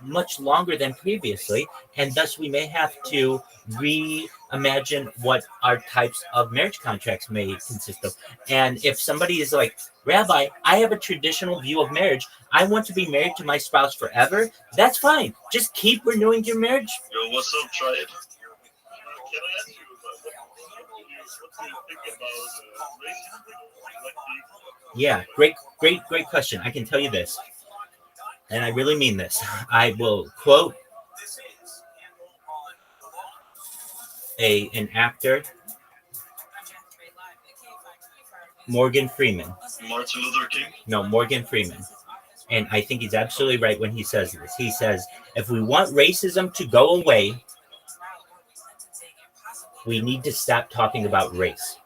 much longer than previously, and thus we may have to reimagine what our types of marriage contracts may consist of. And if somebody is like, Rabbi, I have a traditional view of marriage, I want to be married to my spouse forever, that's fine. Just keep renewing your marriage. Yo, what's up? Try it. Can I ask you what do you think about racism? Yeah, great question. I can tell you this, and I really mean this. I will quote an actor, Morgan Freeman. Martin Luther King? No, Morgan Freeman. And I think he's absolutely right when he says this. He says, if we want racism to go away, we need to stop talking about race.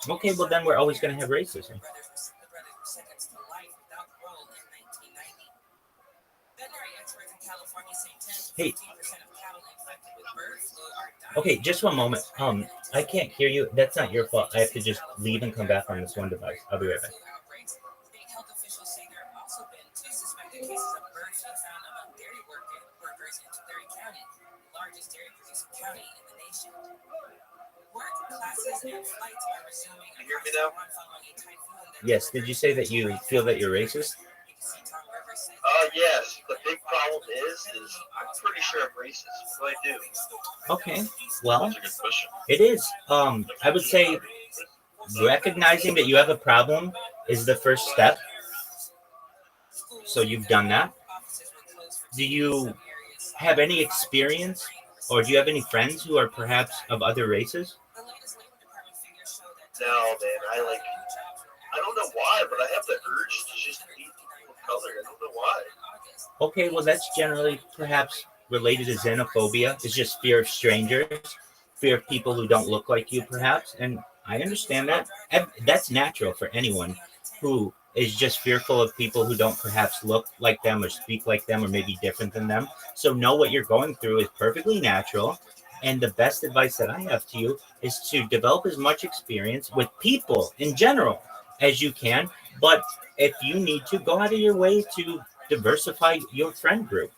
Okay, well then we're always going to have racism. Hey. Okay, just one moment. I can't hear you. That's not your fault. I have to just leave and come back on this one device. I'll be right back. Health officials say there have also been 2 suspected cases of bird flu found among dairy workers in Tulare County, the largest dairy producing county in the nation. Work, classes, and flights are resuming. You hear me now? Following a typhoon. Yes, did you say that you feel that you're racist? Yes. The big problem is I'm pretty sure I'm racist. So I do. Okay, well, That's a good question. it is. I would say recognizing that you have a problem is the first step. So you've done that. Do you have any experience, or do you have any friends who are perhaps of other races? No, man. I don't know why, but I have the urge to just eat color. I don't know why. Okay, well, that's generally perhaps related to xenophobia. It's just fear of strangers, fear of people who don't look like you, perhaps. And I understand that. That's natural for anyone who is just fearful of people who don't perhaps look like them or speak like them or maybe different than them. So know what you're going through is perfectly natural. And the best advice that I have to you is to develop as much experience with people in general as you can. But if you need to, go out of your way to diversify your friend group.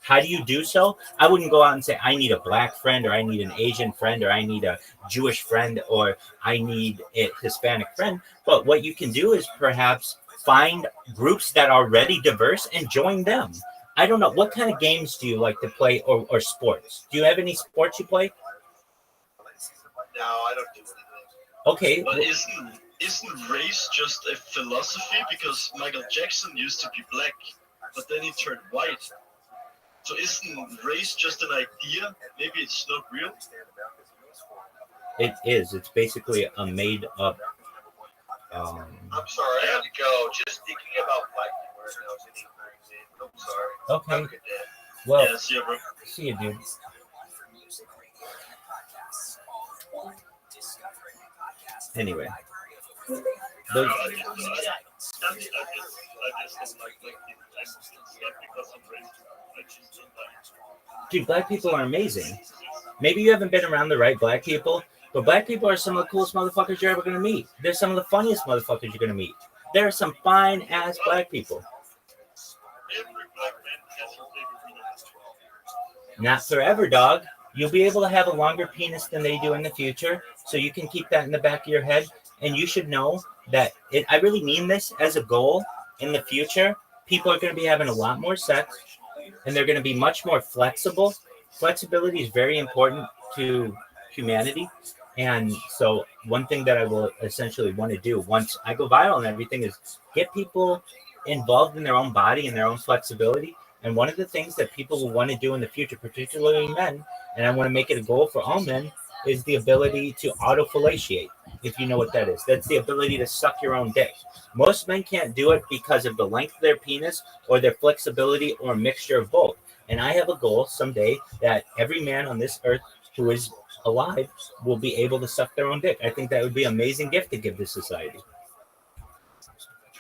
How do you do so? I wouldn't go out and say, I need a black friend, or I need an Asian friend, or I need a Jewish friend, or I need a Hispanic friend. But what you can do is perhaps find groups that are already diverse and join them. I don't know. What kind of games do you like to play, or sports? Do you have any sports you play? No, I don't do anything. Okay. But isn't race just a philosophy? Because Michael Jackson used to be black, but then he turned white. So isn't race just an idea? Maybe it's not real? It is. It's basically a made up. I'm sorry, I have to go. Just thinking about black people right now is getting very insane. I'm sorry. Okay. Have a good day. Well, Yeah, see you, bro. see you, dude. Anyway. Those, I just don't like black people. It's not because I'm racist. I just don't like. dude, black people are amazing. Maybe you haven't been around the right black people, but black people are some of the coolest motherfuckers you're ever going to meet. They're some of the funniest motherfuckers you're going to meet. There are some fine ass black people. Every black man has your favorite penis. Not forever, dog. You'll be able to have a longer penis than they do in the future, so you can keep that in the back of your head. And you should know that I really mean this as a goal in the future. People are going to be having a lot more sex, and they're going to be much more flexible. Flexibility is very important to humanity. And so one thing that I will essentially want to do once I go viral and everything is get people involved in their own body and their own flexibility. And one of the things that people will want to do in the future, particularly men, and I want to make it a goal for all men, is the ability to autofellatiate, if you know what that is. That's the ability to suck your own dick. Most men can't do it because of the length of their penis or their flexibility or a mixture of both. And I have a goal someday that every man on this earth who is alive will be able to suck their own dick. I think that would be an amazing gift to give to society.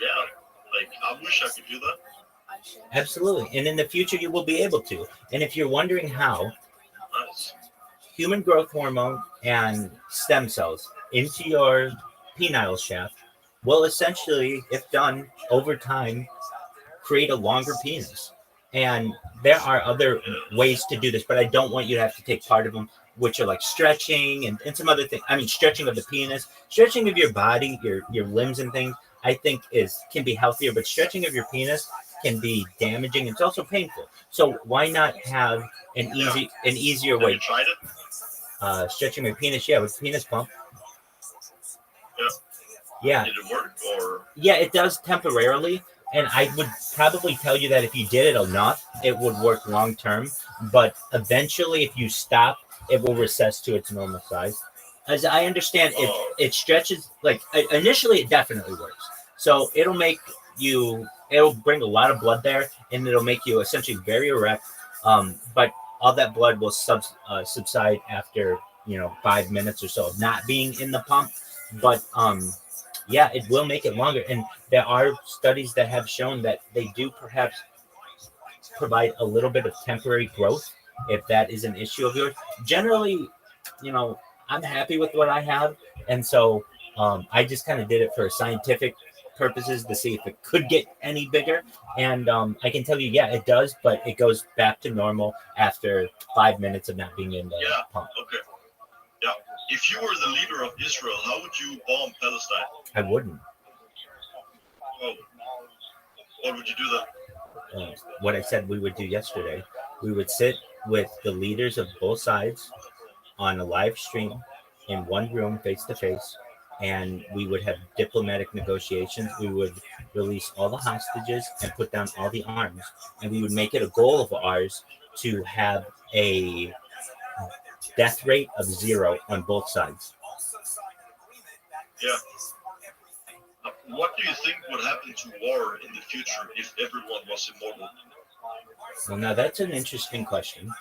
Yeah, like I wish I could do that. Absolutely. And in the future, you will be able to. And if you're wondering how, Nice. human growth hormone and stem cells into your penile shaft will essentially, if done over time, create a longer penis. And there are other ways to do this, but I don't want you to have to take part of them, which are like stretching and some other things. I mean, stretching of the penis, stretching of your body, your limbs and things, I think can be healthier, but stretching of your penis can be damaging. It's also painful. So why not have an easier Have way? you tried it? Stretching my penis, yeah, with penis pump. Yeah. Yeah. Did it work or? Yeah, it does temporarily. And I would probably tell you that if you did it enough, it would work long term. But eventually, if you stop, it will recess to its normal size. As I understand, it stretches. Like initially, it definitely works. So it'll bring a lot of blood there, and it'll make you essentially very erect. But all that blood will subside after 5 minutes or so of not being in the pump. But yeah, it will make it longer. And there are studies that have shown that they do perhaps provide a little bit of temporary growth if that is an issue of yours. Generally, I'm happy with what I have. And so I just kind of did it for scientific purposes to see if it could get any bigger. And I can tell you, yeah, it does, but it goes back to normal after 5 minutes of not being in the pump. Okay. Yeah. If you were the leader of Israel, how would you bomb Palestine? I wouldn't. Oh. What would you do then? What I said we would do yesterday, we would sit with the leaders of both sides on a live stream in one room face to face, and we would have diplomatic negotiations. We would release all the hostages and put down all the arms, and we would make it a goal of ours to have a death rate of 0 on both sides. Yeah. What do you think would happen to war in the future if everyone was immortal? Well, now that's an interesting question.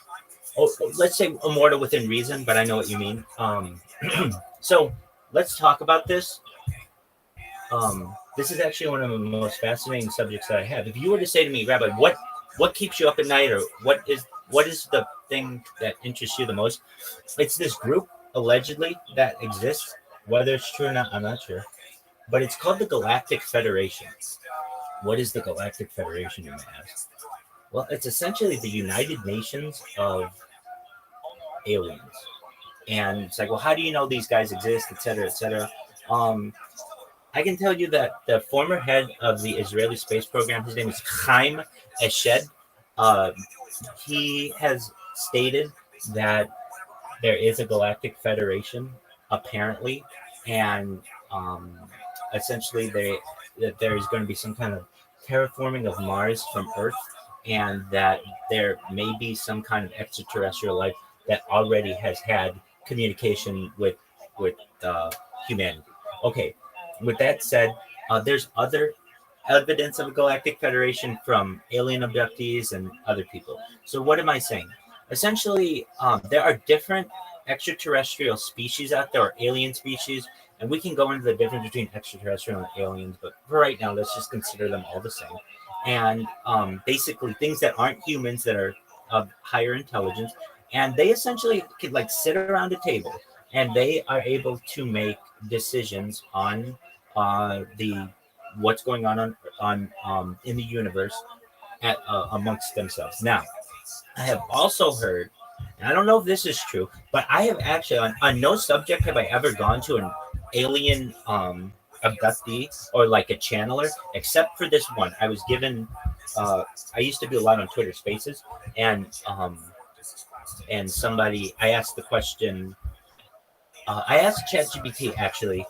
Oh, let's say immortal within reason, but I know what you mean. So let's talk about this. This is actually one of the most fascinating subjects that I have. If you were to say to me, Rabbi, what keeps you up at night, or what is the thing that interests you the most? It's this group allegedly that exists. Whether it's true or not, I'm not sure. But it's called the Galactic Federation. What is the Galactic Federation, you may ask? Well, it's essentially the United Nations of aliens. And it's like, well, how do you know these guys exist, et cetera, et cetera? I can tell you that the former head of the Israeli space program, his name is Chaim Eshed, he has stated that there is a Galactic Federation, apparently, and essentially that there is going to be some kind of terraforming of Mars from Earth, and that there may be some kind of extraterrestrial life that already has had communication with humanity. Okay, with that said, there's other evidence of a Galactic Federation from alien abductees and other people. So what am I saying? Essentially, there are different extraterrestrial species out there, or alien species, and we can go into the difference between extraterrestrial and aliens, but for right now, let's just consider them all the same. And basically things that aren't humans, that are of higher intelligence, and they essentially could like sit around a table, and they are able to make decisions on what's going on in the universe amongst themselves. Now, I have also heard, and I don't know if this is true, but I have actually on no subject have I ever gone to an alien abductee or like a channeler, except for this one. I was given I used to do a lot on Twitter Spaces, and somebody, I asked the question, I asked ChatGPT actually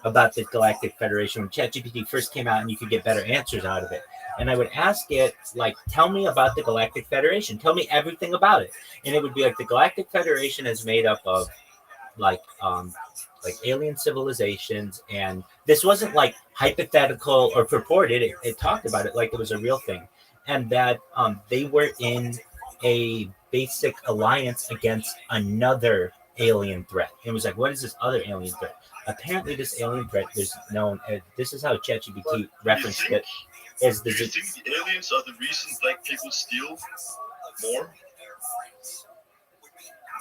about the Galactic Federation when ChatGPT first came out and you could get better answers out of it. And I would ask it, like, tell me about the Galactic Federation. Tell me everything about it. And it would be like, the Galactic Federation is made up of like alien civilizations. And this wasn't like hypothetical or purported. It talked about it like it was a real thing. And that they were in a basic alliance against another alien threat. It was like, what is this other alien threat? Apparently, this alien threat is known as, this is how ChatGPT referenced it. Do you think the aliens are the reason black people steal more?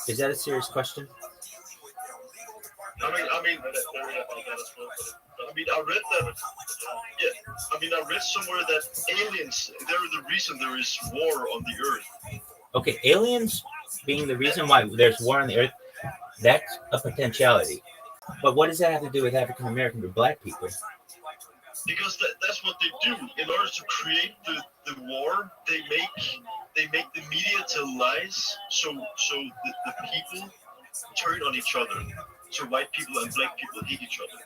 Is that a serious question? I mean, I mean, I read that. Yeah, I mean, I read somewhere that aliens, they're the reason there is war on the Earth. Okay, aliens being the reason why there's war on the earth, that's a potentiality. But what does that have to do with African American or black people? Because that's what they do. In order to create the war, they make the media tell lies, so the people turn on each other. So white people and black people hate each other.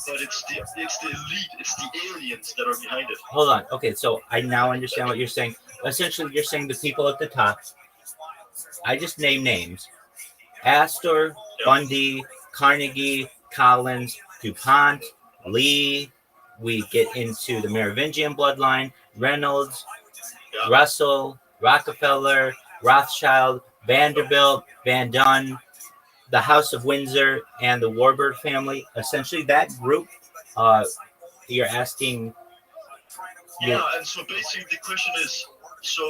But it's the elite, it's the aliens that are behind it. Hold on. Okay, so I now understand what you're saying. Essentially, you're saying the people at the top. I just name names: Astor, Bundy, Carnegie, Collins, DuPont, Lee. We get into the Merovingian bloodline: Reynolds, Russell, Rockefeller, Rothschild, Vanderbilt, Van Dunn, the House of Windsor, and the Warburg family. Essentially, that group. You're asking. Yeah, and so basically the question is, so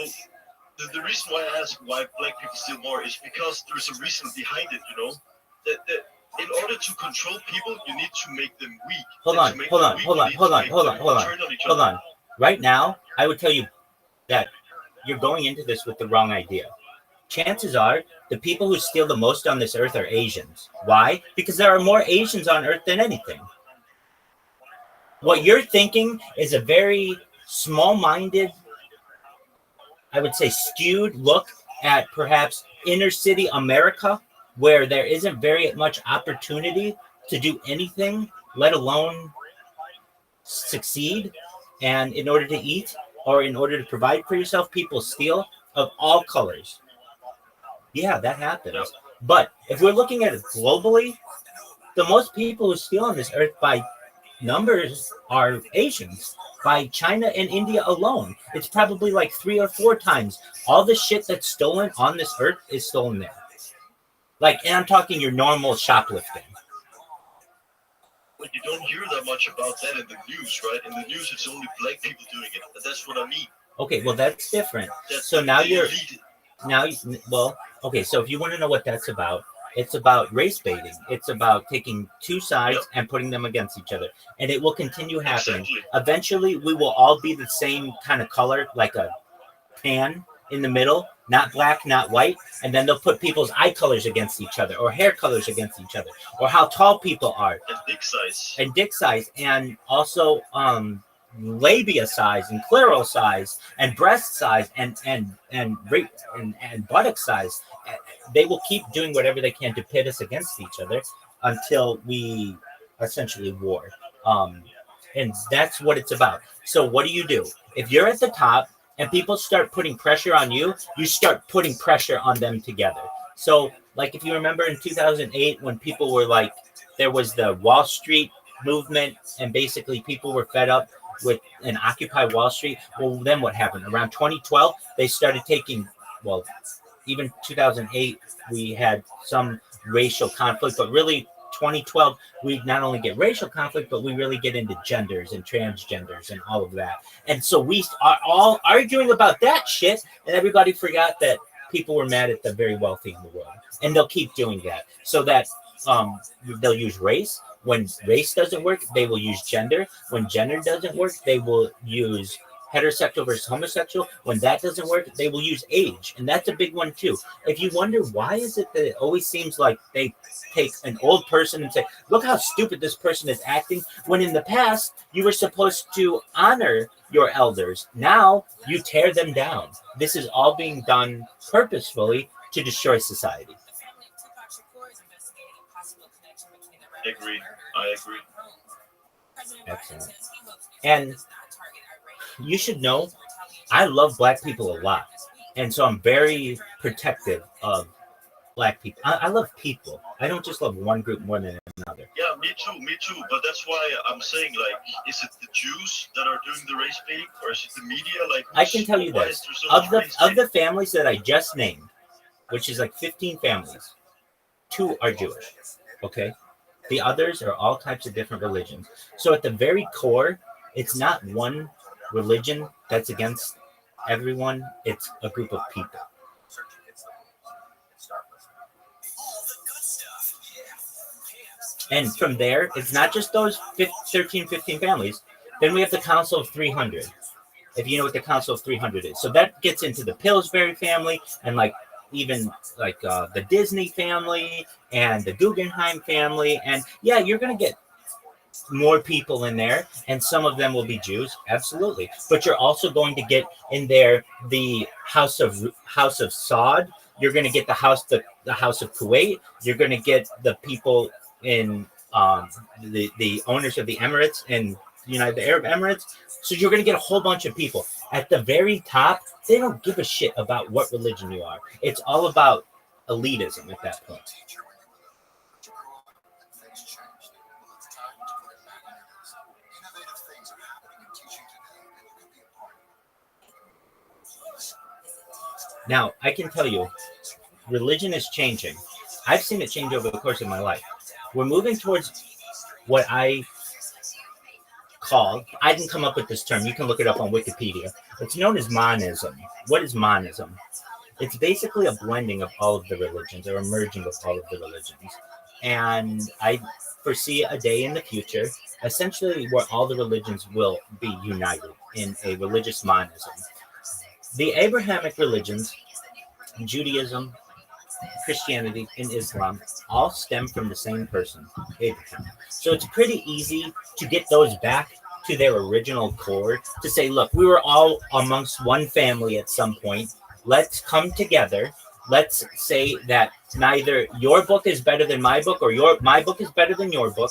the reason why I ask why black people steal more is because there's a reason behind it, you know? That in order to control people, you need to make them weak. Hold on. Right now, I would tell you that you're going into this with the wrong idea. Chances are the people who steal the most on this earth are Asians. Why? Because there are more Asians on earth than anything. What you're thinking is a very small-minded, I would say skewed look at perhaps inner city America, where there isn't very much opportunity to do anything, let alone succeed. And in order to eat or in order to provide for yourself, people steal of all colors. Yeah, that happens. But if we're looking at it globally, the most people who steal on this earth by numbers are Asians. By China and India alone, it's probably like 3 or 4 times. All the shit that's stolen on this earth is stolen there. Like, and I'm talking your normal shoplifting. But you don't hear that much about that in the news, right? In the news, it's only black people doing it. And that's what I mean. Okay, well, that's different. That's so now you're... elite. Okay, so if you want to know what that's about, it's about race baiting. It's about taking two sides and putting them against each other. And it will continue happening. Exactly. Eventually, we will all be the same kind of color, like a tan in the middle, not black, not white. And then they'll put people's eye colors against each other or hair colors against each other or how tall people are. And dick size. And also labia size and clitoral size and breast size and buttock size. They will keep doing whatever they can to pit us against each other until we essentially war. And that's what it's about. So what do? If you're at the top and people start putting pressure on you, you start putting pressure on them together. So like if you remember in 2008 when people were like, there was the Wall Street movement and basically people were fed up with an Occupy Wall Street. Well, then what happened? Around 2012, they started taking, well, even 2008, we had some racial conflict, but really 2012, we not only get racial conflict, but we really get into genders and transgenders and all of that. And so we are all arguing about that shit, and everybody forgot that people were mad at the very wealthy in the world. And they'll keep doing that. So that they'll use race. When race doesn't work, they will use gender. When gender doesn't work, they will use heterosexual versus homosexual. When that doesn't work, they will use age. And that's a big one too. If you wonder why is it that it always seems like they take an old person and say, look how stupid this person is acting, when in the past you were supposed to honor your elders. Now you tear them down. This is all being done purposefully to destroy society. I agree. Excellent. And you should know, I love black people a lot. And so I'm very protective of black people. I love people. I don't just love one group more than another. Yeah, me too. But that's why I'm saying, like, is it the Jews that are doing the race baiting, or is it the media? Like, I can tell you this. Of the families that I just named, which is like 15 families, 2 are Jewish. Okay? The others are all types of different religions. So at the very core, it's not one religion that's against everyone. It's a group of people. And from there, it's not just those 13, 15 families. Then we have the Council of 300. If you know what the Council of 300 is. So that gets into the Pillsbury family and like even like the Disney family and the Guggenheim family. And yeah, you're going to get more people in there, and some of them will be Jews, absolutely. But you're also going to get in there the House of Saud. You're going to get the House of Kuwait. You're going to get the people in the owners of the Emirates and United Arab Emirates. So you're going to get a whole bunch of people. At the very top, they don't give a shit about what religion you are. It's all about elitism at that point. Now, I can tell you, religion is changing. I've seen it change over the course of my life. We're moving towards what I didn't come up with this term. You can look it up on Wikipedia. It's known as monism. What is monism? It's basically a blending of all of the religions or a merging of all of the religions. And I foresee a day in the future, essentially where all the religions will be united in a religious monism. The Abrahamic religions, Judaism, Christianity, and Islam all stem from the same person, Abraham. So it's pretty easy to get those back to their original core, to say, look, we were all amongst one family at some point. Let's come together. Let's say that neither your book is better than my book or my book is better than your book.